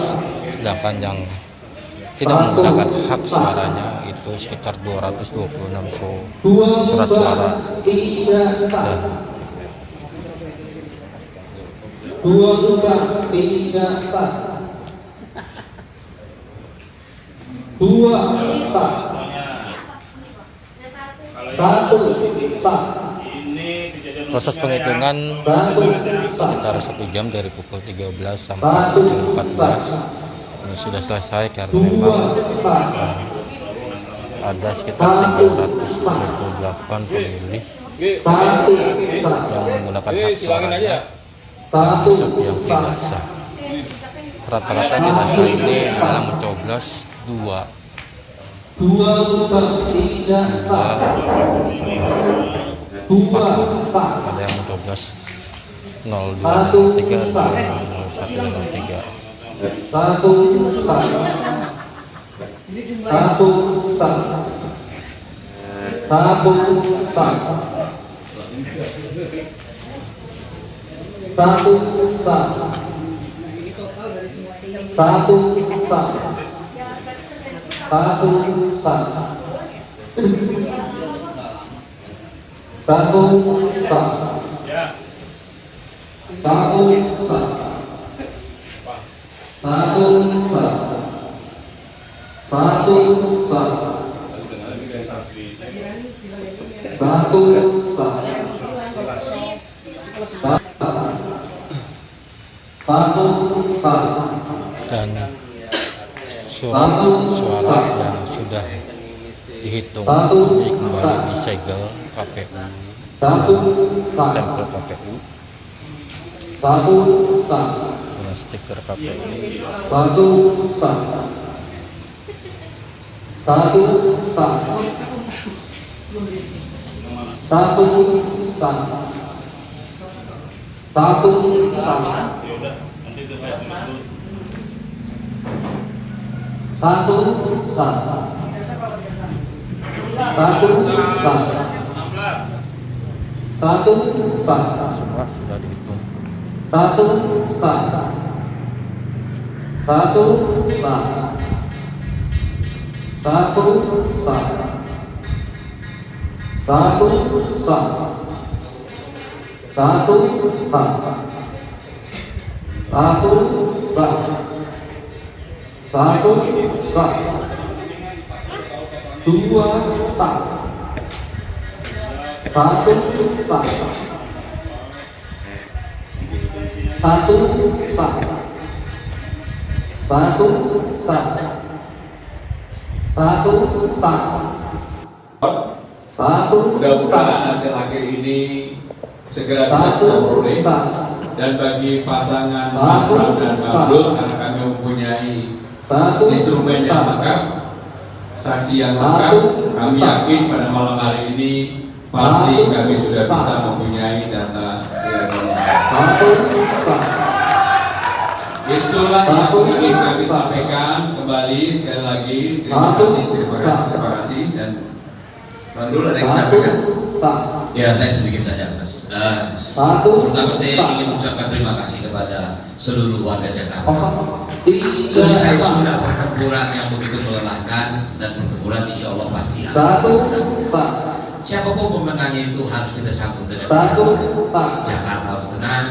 sedangkan yang tidak menggunakan hak suaranya itu sekitar 226 surat suara. Dan 2 sah. 1 sah. Ini kejadian proses penghitungan 1 sah. sekitar 1 jam dari pukul 13 sampai pukul 14 ini sudah selesai karena memang 2 sah. ada sekitar 328 pemilih 1 sah. yang menggunakan hak suaranya 1 yang sah. tidak sah. Rata-rata di data ini adalah mencoblos 2 tidak sah. 2 sah. ada yang mencoblos 02 1 03 sah. 01 03 1 sah. 1 sah. 1 sah. 1 sah. Nah, ini total dari semua tinggal. 1 sah. 1 sah. 1 sah. ya. 1 sah. 1 sah. 1 sah. 1 sah. 1 sah. dan suara yang sudah dihitung ini kembali disegel KPU 1 sah. stempel KPU 1 sah. dengan stiker KPU 1 sah. 1 sah. 1 sah. 1 sah. Ya udah, nanti itu saya tulis dulu. 1 sah. 1 sah. 1 sah. semua sudah dihitung 1 sah. 1 sah. 1 sah. 1 sah. 1 sah. 1 sah. 1 sah. 2 sah. 1 sah. 1 sah. 1 sah. 1 sah. 1 Mudah-mudahan hasil akhir ini segera bisa kita peroleh. Dan bagi pasangan Mas Pram dan Bang Dul, karena kami mempunyai instrumen yang lengkap, saksi yang lengkap, kami yakin pada malam hari ini pasti kami sudah bisa mempunyai data yang lengkap. Itulah yang ingin kami sampaikan kembali sekali lagi. Terima kasih dan Bang Dul ada yang sampaikan. Ya, saya sedikit saja, Mas. Terutama saya ingin mengucapkan terima kasih kepada seluruh warga Jakarta. Usai sudah pertempuran yang begitu melelahkan dan pertempuran insya Allah pasti akan. Siapapun pemenangnya itu harus kita sambut dengan Jakarta harus tenang,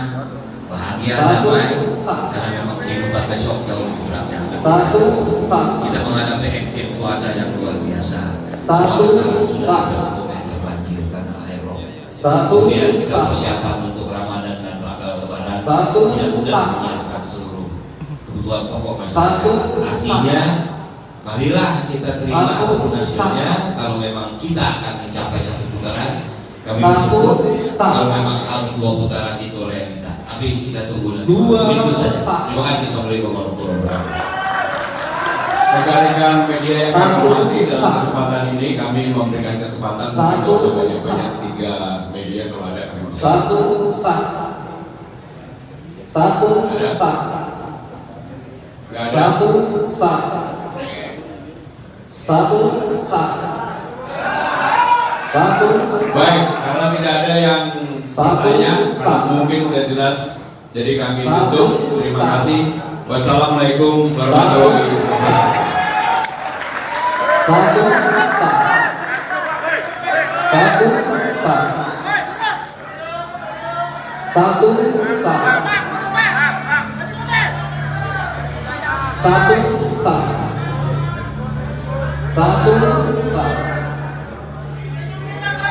bahagia, damai, karena memang kehidupan besok jauh lebih berat yang akan kita menghadapi ekstrim cuaca yang luar biasa. Kemudian kita persiapan untuk Ramadan dan Lebaran tidak mudah menyiapkan seluruh kebutuhan pokok masyarakat. Artinya, marilah kita terima apapun hasilnya. Kalau memang kita akan mencapai 1 putaran, kami bersyukur. Kalau memang harus 2 putaran itu oleh kita, tapi kita tunggu nanti. Itu saja. Terima kasih. Assalamualaikum warahmatullahi wabarakatuh. Rekan-rekan media yang kami hormati, dalam kesempatan ini kami memberikan kesempatan untuk sebanyak-banyak 3 media kalau ada kami Baik, karena tidak ada yang bertanya, karena mungkin sudah jelas, jadi kami tutup. Terima kasih. Wassalamualaikum warahmatullahi wabarakatuh. Satu sah. Satu sah. Satu sah. Satu sah. Satu sah.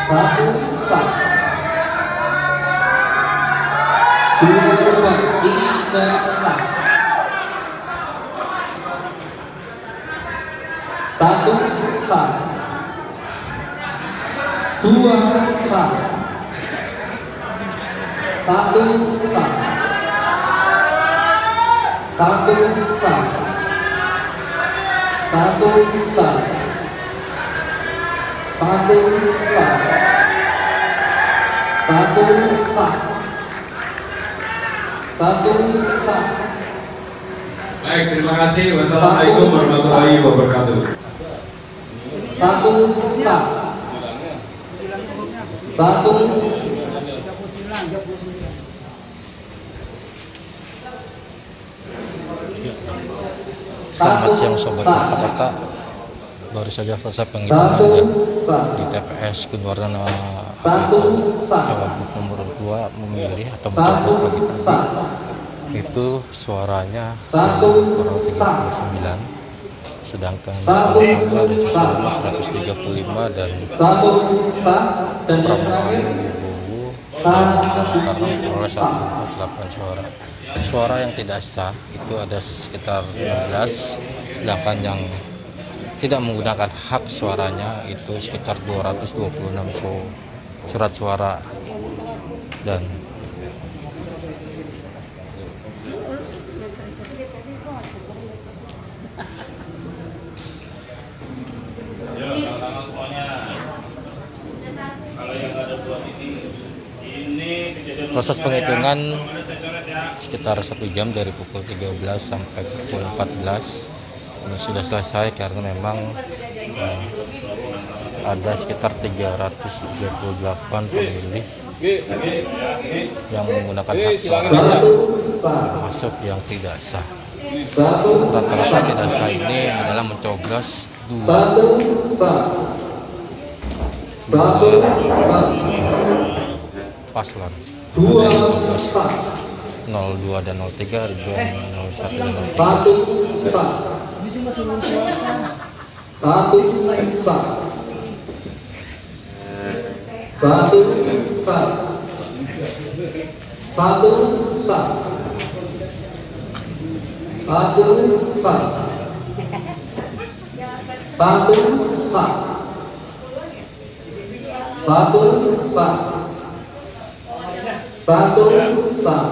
Satu sah. Dua berubah, tiga sah. Satu sah. Dua sah. Satu sah. Satu sah. Satu sah. Satu sah. Satu sah. Satu sah. Baik, terima kasih. Wassalamualaikum warahmatullahi wabarakatuh. Satu sah. Satu Selamat siang sobat kota-kota. Baru saja selesai penghitungan satu dan sah. di TPS Kedua Satu sah. Cawagup nomor 2 memilih atau Satu mencoblos bagi sah. itu suaranya Satu kurang sah. 39, sedangkan Satu sah. 135 dan Satu sah. Dan yang Prabowo terakhir Bowo satu dan Karno memperoleh sah. 148 suara. Suara yang tidak sah itu ada sekitar 16, sedangkan yang tidak menggunakan hak suaranya itu sekitar 226 surat suara. Dan Ya, tangan semuanya. Kalau yang ada buat ini kejadian proses musuhnya penghitungan ya. Kemarin saya coret ya. sekitar 1 jam dari pukul 13 sampai pukul 14 ini sudah selesai karena memang ada sekitar 338 pemilih yang menggunakan hak suara, Satu sah. masuk yang tidak sah. Satu Rata-rata sah. tidak sah ini adalah mencoblos Satu sah. Satu sah. paslon Dua sah. 02 dan 03, Ridwan 01 dan 03. Satu sah. Satu sah. Satu sah. Satu sah. Satu sah. Satu sah. Satu sah. Satu sah.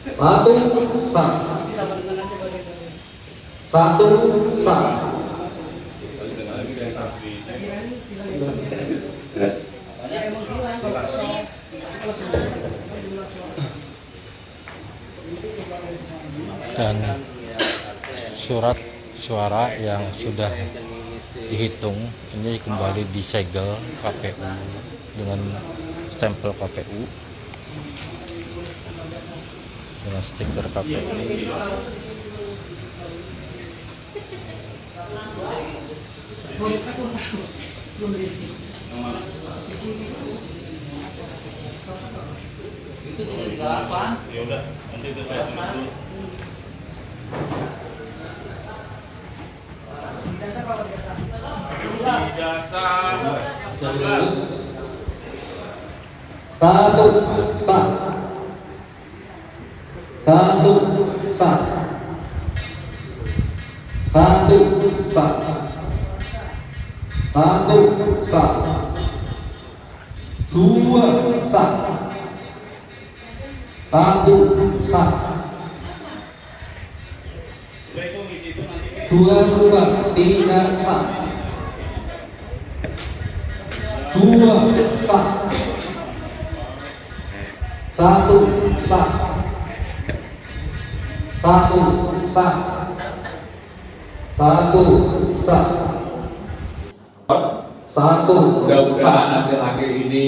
Satu sah. Satu sah. Dan surat suara yang sudah dihitung ini kembali disegel KPU dengan stempel KPU dengan stiker KPU. Ya udah, nanti itu saya tulis dulu. Ijazah. Satu sah. Satu sah. Satu sah. Satu sah. Dua sah. Satu sah. Udah itu ngisi itu nanti. Dua berubah, tiga sah. Dua sah. Satu sah. Satu sah. Satu sah. Satu Mudah-mudahan hasil akhir ini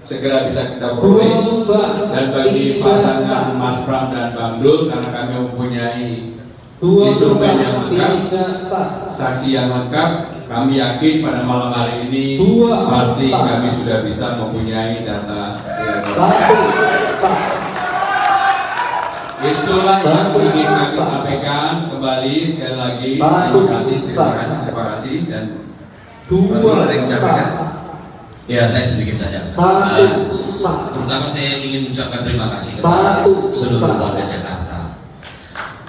segera bisa kita peroleh. dua Dan bagi pasangan Mas Pram dan Bang Dul, karena kami mempunyai instrumen yang lengkap, 3 sah. saksi yang lengkap. Kami yakin pada malam hari ini Dua, pasti sah. kami sudah bisa mempunyai data real. 1 sah. Itulah yang ingin kami sampaikan kembali sekali lagi. Terima kasih dan 2 ada yang sah. sampaikan. Ya, saya sedikit saja. 1 sah. Terutama saya ingin mengucapkan terima kasih kepada seluruh warga Jakarta.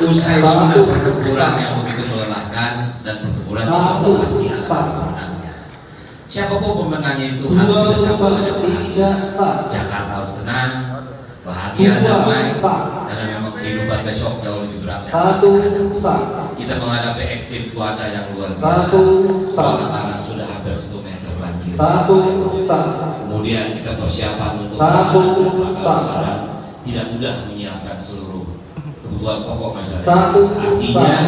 Usai sudah pertempuran yang begitu melelahkan dan pertempuran itu pasti akan pemenangnya. Siapapun pemenangnya itu harus kita sambut dengan bahagia. 3 sah. Jakarta harus tenang, bahagia, damai, karena memang kehidupan besok jauh lebih berat. 1 sah. Kita menghadapi ekstrim cuaca yang luar biasa. 1 sah. Tanah sudah hampir 1 meter banjir. 1 sah. Kemudian kita persiapan untuk 1 sah. tidak mudah menyiapkan seluruh kebutuhan pokok masyarakat. 1 Artinya, sah.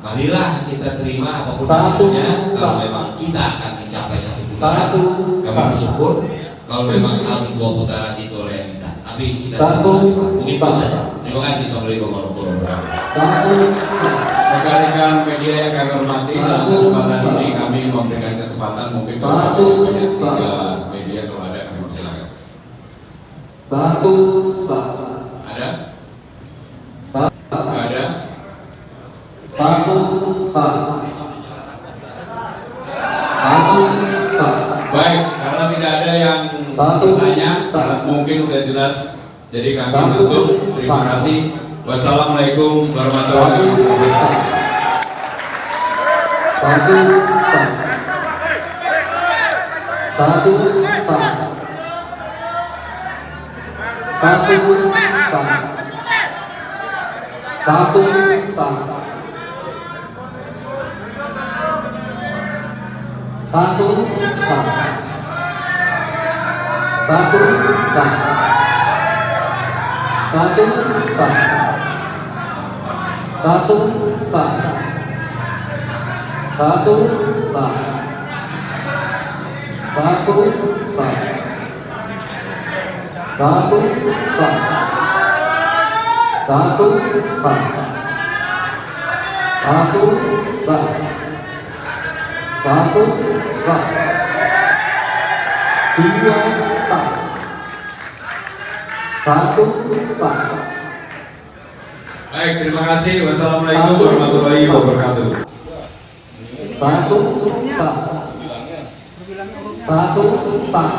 marilah kita terima apapun 1 hasilnya. Kalau sah. memang kita akan mencapai 1 putaran, 1 kami sah. bersyukur. Kalau memang harus 2 putaran itu oleh kita, tapi kita 1 mungkin itu sah. saja. Terima kasih. Assalamualaikum warahmatullahi wabarakatuh. 1 sah. Rekan-rekan media yang kami hormati, dalam kesempatan ini kami memberikan kesempatan mungkin Satu, banyak sah. 3 media kalau ada kami persilakan. 1 sah. Ada? Sah. Nggak ada? 1 sah. 1 sah. Baik, karena tidak ada yang Satu, bertanya, sah. mungkin udah jelas. Jadi kami Satu, tutup. Terima sah. kasih. Wassalamualaikum warahmatullahi 1 wabarakatuh. sah. 1 sah. 1 sah. 1 sah. 1 sah. 1 sah. 1 sah. 1 sah. 1 sah. 1 sah. 1 sah. 1 sah. 1 sah. 1 sah. 1 sah. 2 sah. 1 sah. Baik, terima kasih. Wassalamualaikum warahmatullahi wabarakatuh. 1 sah. 1 sah.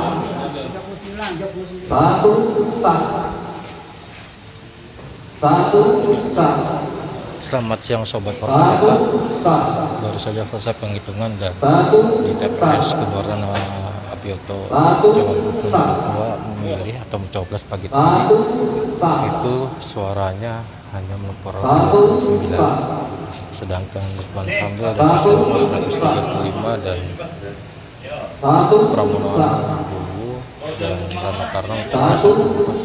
1 sah. 1 sah. Selamat siang Sobat 1 Porta. sah. Baru saja selesai penghitungan dan 1 di TPS sah. Kelurahan Abioto 1 Cawagup sah. nomor 2 memilih atau mencoblos pagi tadi 1 sah. itu suaranya hanya memperoleh 1 9, sah. sedangkan Ridwan Kamil ada 1 135 dan 1 Pramono sah. Dulu dan Rano Karno 1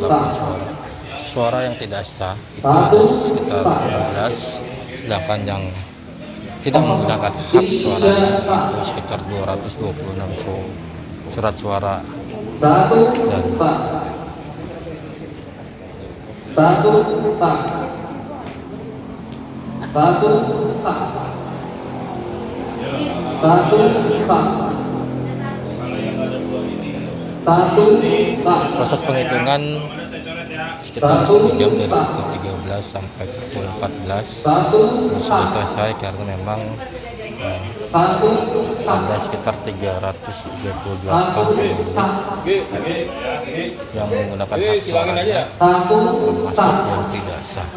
sah. suara. Suara yang tidak sah itu 1 ada sekitar sah. 15, sedangkan yang tidak menggunakan hak suara itu sekitar 226 surat suara. 1 sah. 1 sah. 1 sah. 1 sah. 1 sah. Proses penghitungan sekitar 1 jam dari Satu, pukul 13 sampai pukul 14 1 sudah sah. selesai karena memang 1 sah. ada sekitar 338 1 pemilih sah. yang menggunakan hak suaranya 1 sah. yang tidak sah.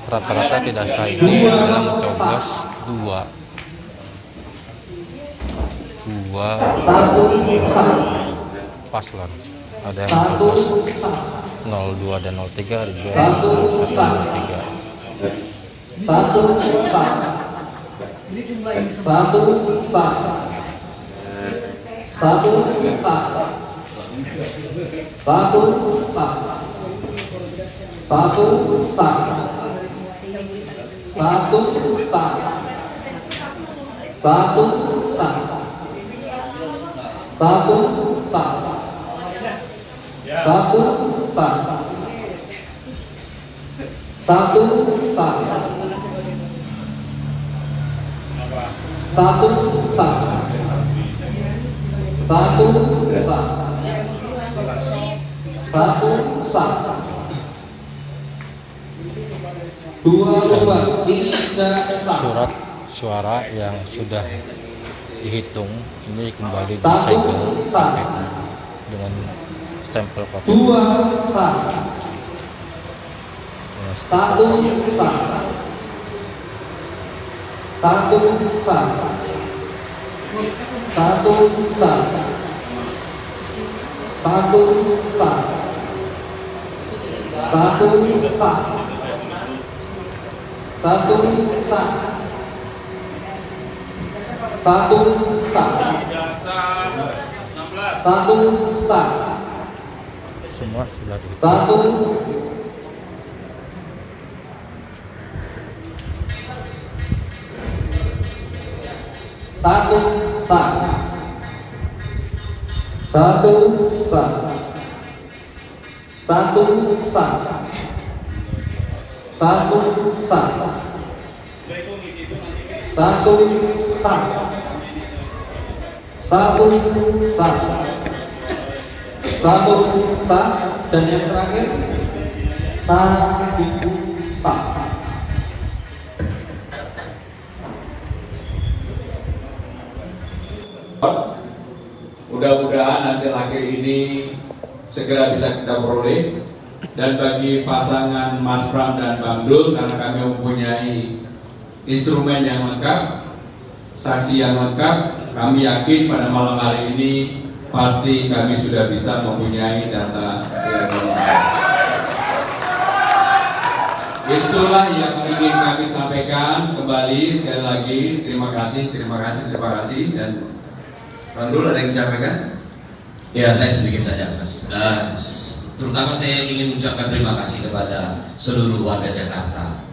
Rata-rata tidak sah ini adalah mencoblos 2 1 sah. paslon. Ada yang 1 mencoblos sah. 02 dan 03, ada juga 1 sah. 103. 1 sah. Ini jumlah yang 1 sah. 1 sah. 1 sah. 1 sah. 1 sah. 1 sah. 1 sah. 1 sah. 1 sah. Satu sah. Satu sah. Satu sah. Dua, tiga sah. Surat suara yang sudah dihitung ini kembali Satu disegel sah. dengan stempel kotak. Dua sah. Satu sah. Satu sah. Satu sah. Satu sah. Satu sah. Satu sah. Satu sah. Satu sah. Semua sudah dihitung. Satu. Satu sah. Satu sah. Satu sah. Satu sah. Satu sah. Satu sah. Satu sah. Dan yang terakhir satu sah. Mudah-mudahan hasil akhir ini segera bisa kita peroleh, dan bagi pasangan Mas Pram dan Bang Dul, karena kami mempunyai instrumen yang lengkap, saksi yang lengkap, kami yakin pada malam hari ini pasti kami sudah bisa mempunyai data yang lengkap. Itulah yang ingin kami sampaikan. Kembali sekali lagi terima kasih dan Bang Dul ada yang disampaikan? Ya, saya sedikit saja, Mas. Terutama saya ingin mengucapkan terima kasih kepada seluruh warga Jakarta.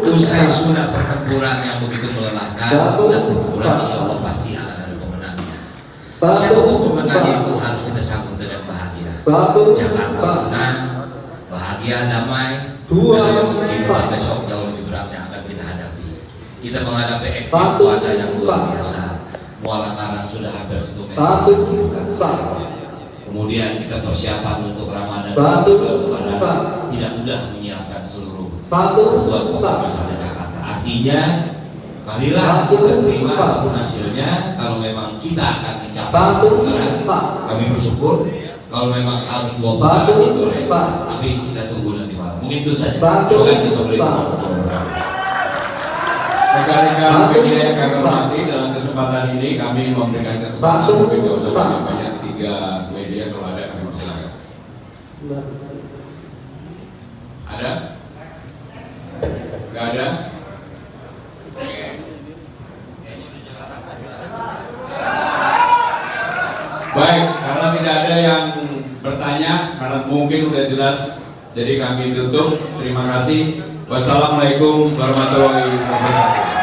Usai sudah pertempuran yang begitu melelahkan, dan pertempuran insya Allah pasti akan ada pemenangnya. Siapapun pemenangnya itu harus kita sambut dengan bahagia. Jakarta menang, bahagia, damai. Dan kehidupan besok jauh lebih berat yang akan kita hadapi. Kita menghadapi ekstrim cuaca yang luar biasa. Muara Karang sudah hampir 1 meter. Kemudian kita persiapan untuk Ramadan tidak mudah menyiapkan seluruh kebutuhan masyarakat Jakarta. Artinya, marilah kita terima apapun hasilnya. Kalau memang kita akan mencapai kebenaran, kami bersyukur. Kalau memang harus 2 bulan itu, tapi kita tunggu nanti malam. Mungkin itu saja. Terima kasih. Rekan-rekan media yang kami hormati, dalam kesempatan ini kami memberikan kesempatan untuk banyak 3 media, kalau ada kami persilakan. Ada? Gak ada? Baik, karena tidak ada yang bertanya, karena mungkin udah jelas, jadi kami tutup. Terima kasih. Wassalamualaikum warahmatullahi wabarakatuh.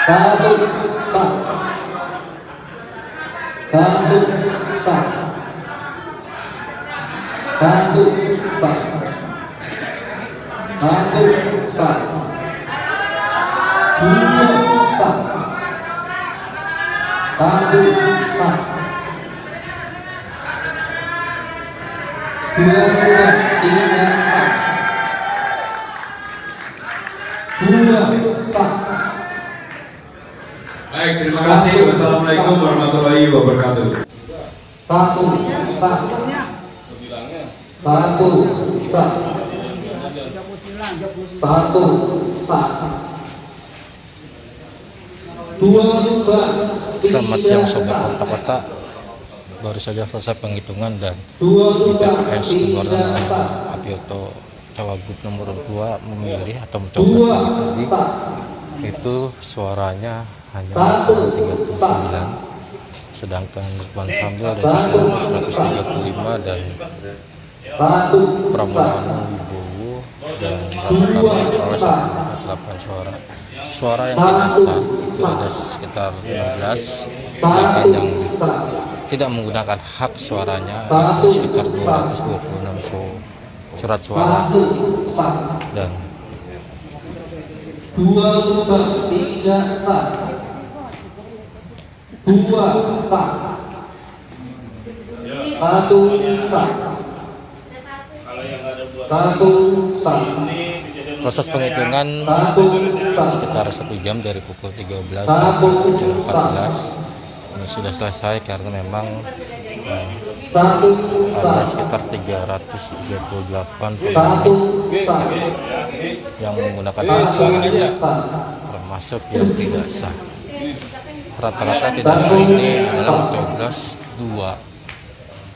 Satu sah. Satu sah. Satu sah. Satu sah. Dua sah. Satu sah. Dua, tiga sah. Dua sah. Baik, terima kasih. Wassalamualaikum warahmatullahi wabarakatuh. Satu sah. Satu sah. Satu sah. Dua, Selamat tiga siang Sobat sah. Kota-Kota. Baru saja selesai penghitungan dan Dua, di TPS keluar tiga nama sah. Apioto Cawagup nomor 2 memilih atau mencoblos Dua tadi sah. itu suaranya hanya Satu 39, sedangkan Ridwan Kamil dari 135 dan satu, Pramono Wibowo dan Kabar Proles 8 suara. Suara yang tidak sah itu ada sekitar 15, sedangkan yang tidak menggunakan hak suaranya itu sekitar 226 surat suara. Dan 3 sah, 2 sah, 1 sah, Kalau yang ada buat 1 sah, ini kejadian proses penghitungan 1 sah, sekitar 1 jam dari pukul 13 Satu, sampai pukul sah. 14 ini sudah selesai karena memang 1 ada sah, sekitar 338 1 sah, yang menggunakan hak suara 1 sah, termasuk yang tidak sah. Rata-rata tidak sah ini adalah mencoblos 2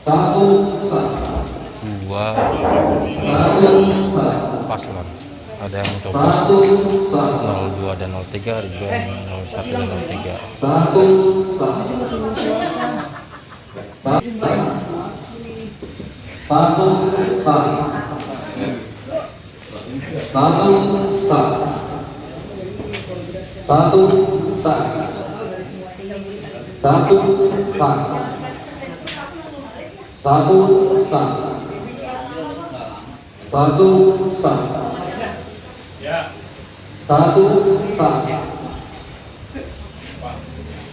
1 sah, 1 sah, paslon. Ada yang mencoblos 1 sah, 02 dan 03, ada juga yang 01 dan 03. 1 sah, 1 sah, 1 sah, 1 sah, 1 sah, 1 sah, 1 sah, ya 1 sah,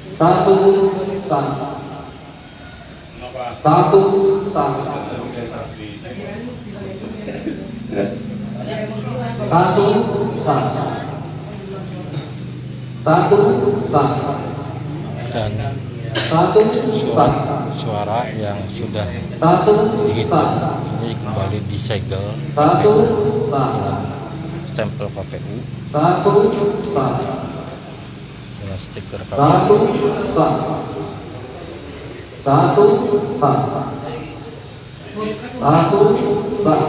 1 sah, kenapa 1 sah, 1 sah, 1 sah, Dan 1 sah, suara yang sudah 1 sah, dihitung ini kembali disegel 1 sah, stempel KPU 1 sah, dengan stiker 1 KPU. sah, 1 sah, 1 sah,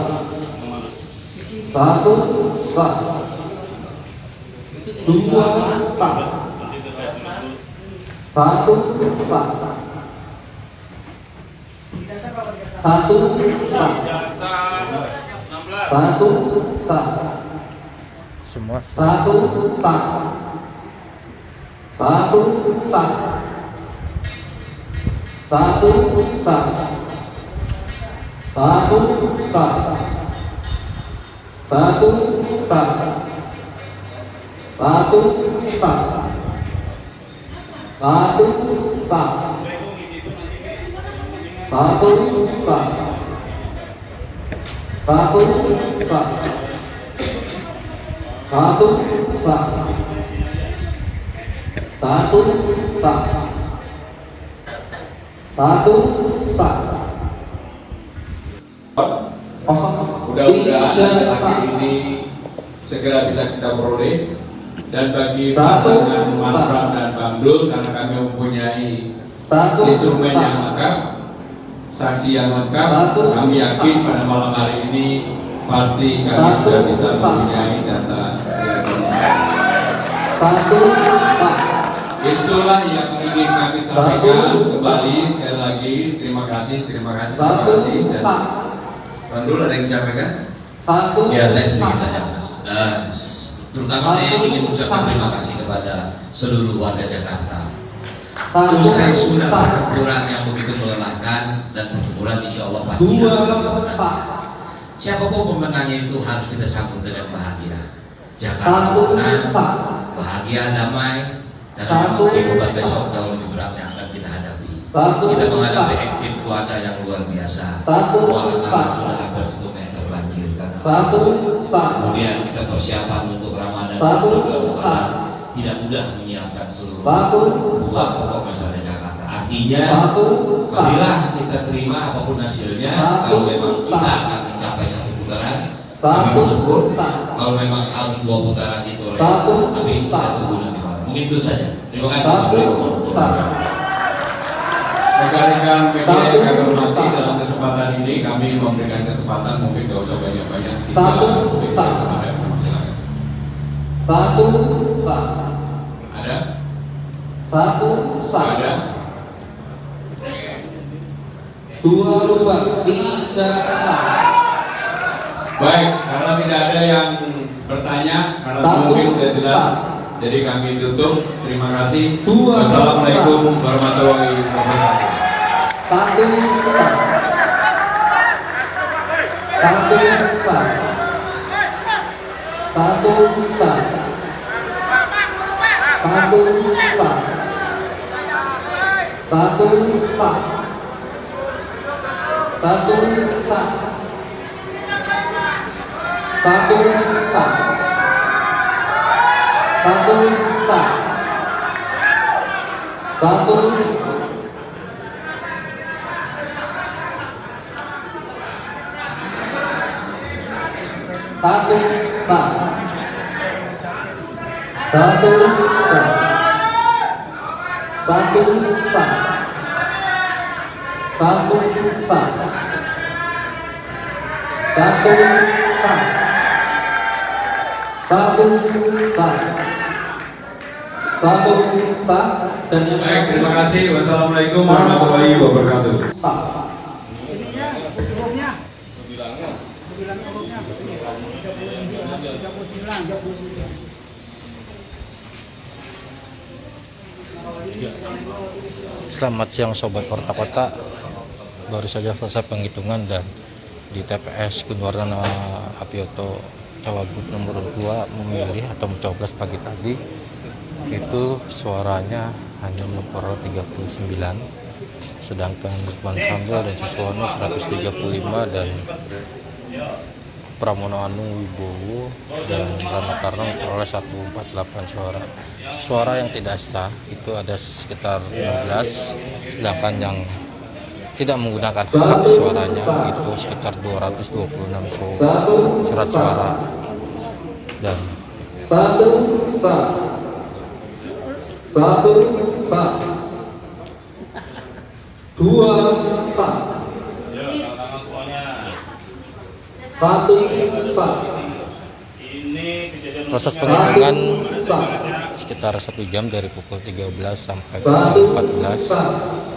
1 sah, 2 sah, 1 sah, 1 sah, 1 sah, Semua 1 sah, 1 sah, 1 sah, 1 sah, 1 sah, 1 sah, 1 sah, 1 sah, 1 sah, 1 sah, 1 sah, 1 sah, Mudah-mudahan hasil 3 akhir sah, ini segera bisa kita peroleh. Dan bagi Satu, pasangan Mas sah. Pram dan Bang Dul, karena kami mempunyai 1 instrumen sah, yang lengkap, saksi yang lengkap, Satu, kami yakin sah. pada malam hari ini pasti kami Satu, sudah bisa sah. mempunyai data. 1 sah, Itulah yang ingin kami sampaikan kembali sekali lagi. Terima kasih, terima kasih, terima 1 kasih. Dan sah, Bang Dul ada yang disampaikan? 1 Ya, saya sedikit sah, saja, Mas. Terutama saya ingin mengucapkan terima kasih kepada seluruh warga Jakarta. 1 Usai sudah sah, pertempuran yang begitu melelahkan dan pertempuran insya Allah pasti 2 sah, siapapun pemenangnya itu harus kita sambut dengan bahagia. Jakarta 1 menang, sah, bahagia, damai, karena Satu, kehidupan sah. besok jauh lebih berat yang akan kita hadapi. 1 Kita menghadapi sah, ekstrim cuaca yang luar biasa. Satu, Ruangan sah. sudah hampir 1 meter banjir karena 1 sah, kemudian kita persiapan untuk Ramadan. Satu, Juga sah. tidak mudah menyiapkan seluruh 1 buah sah, pokok masyarakat Jakarta. Artinya 1 sah, marilah kita terima apapun hasilnya. Satu, Kalau memang kita sah. akan mencapai 1 putaran, kami 1 bersyukur. sah, Kalau memang harus 2 putaran itu, Satu, tapi kita sah. tunggu nanti malam. Mungkin itu saja. Terima kasih. 1 sah, rekan-rekan media yang Satu, kami hormati, sah. dalam kesempatan ini kami memberikan kesempatan, mungkin gak usah banyak-banyak. Satu, Kita sah. kepada masyarakat. 1 sah, Ada? 1 sah, Ada? 2 lubang, 3 sah. Baik, karena tidak ada yang bertanya, karena Satu, mungkin sudah jelas, sah. jadi kami tutup. Terima kasih. Dua, Wassalamualaikum warahmatullahi wabarakatuh. 1 sah. 1 sah. 1 sah. 1 sah. 1 sah. 1 sah. 1 sah. 1 sah. 1 1 sah. 1 sah. 1 sah. 1 sah. 1 sah. 1 sah. 1 sah. Dan yang Baik, terima kasih. Wassalamualaikum warahmatullahi wabarakatuh. sah. Ininya, hurufnya. Bilang hurufnya. 39. Selamat siang Sobat Kota Kota. Baru saja selesai penghitungan dan di TPS Gunwarna Apioto Cawagup nomor 2 memilih atau mencoblos pagi tadi itu suaranya hanya memperoleh 39, sedangkan Ridwan Kamil dan Siswono 135 dan Pramono Anung Wibowo dan Rano Karno memperoleh 148 suara. Suara yang tidak sah itu ada sekitar 16, sedangkan yang tidak menggunakan hak suaranya itu sekitar 226 surat suara. Dan 1 sah. 1 sah. 2 sah. 1 sah. Ini kejadian proses penghitungan 1 sah. sekitar 1 jam dari pukul 13 sampai 1 pukul 14 sah.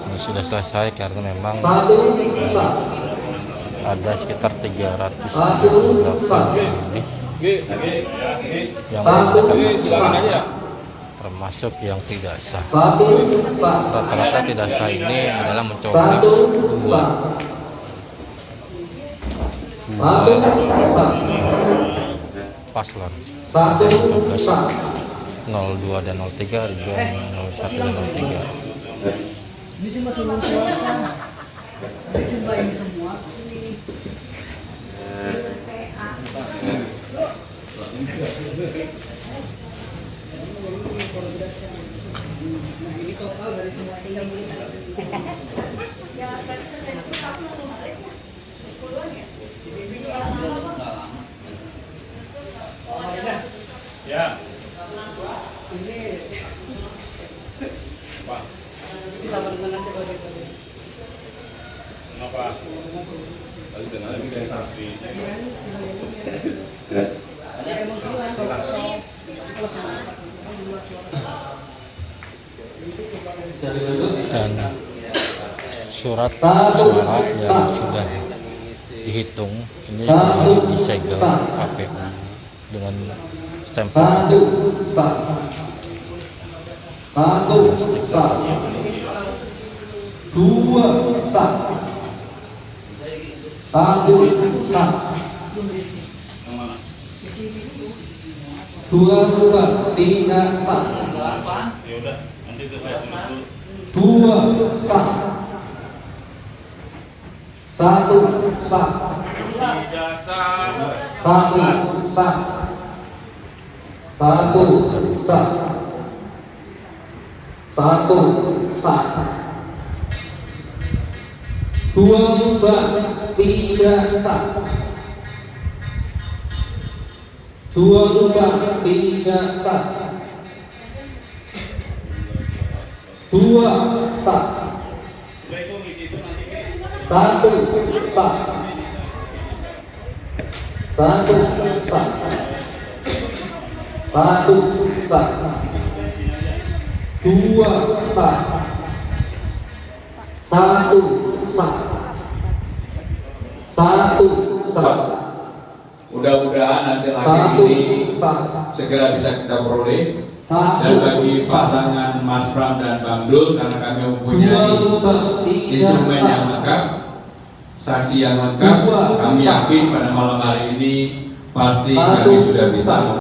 ini sudah selesai karena memang 1 sah. ada sekitar 300 1 sah. lebih yang 1 menggunakan sah. termasuk yang tidak sah. 1 sah. Rata-rata tidak sah ini adalah 1 mencoblos sah. 1 sah. paslon 1 sah. 02 dan 03, Ridwan 01 dan 03. Ini cuma seluruh suara. Ini cuma ini semua. Nah, ini total dari semua tinggal ya. ini sama dengan nanti bagaimana. Kenapa? Tadi dengar lagi dari tapi. Ada emosian kalau sama dua suara. Dan surat suara yang sudah dihitung ini sudah disegel KPU dengan stempel 1 sah. 1 sah. 2 sah. 1 sah. Yang mana? 2 lubang, 3 sah. Ya udah, nanti itu saya tutup. 2 sah. 1 sah. Tidak sah. 1 sah. 1 sah. 1 sah. 2 lubang, 3 sah. 2 lubang, 3 sah. 2 sah. Udah itu misi itu nanti. 1 sah. 1 sah. 1 sah. 2 sah. 1 sah. Satu sah. Mudah-mudahan hasil akhir Satu ini sah. segera bisa kita peroleh. Dan Satu bagi sah. pasangan Mas Pram dan Bang Dul, karena kami Dua mempunyai lubang, tiga instrumen yang sah. lengkap, saksi yang lengkap, Dua kami sah. yakin pada malam hari ini pasti Satu kami sudah bisa sah.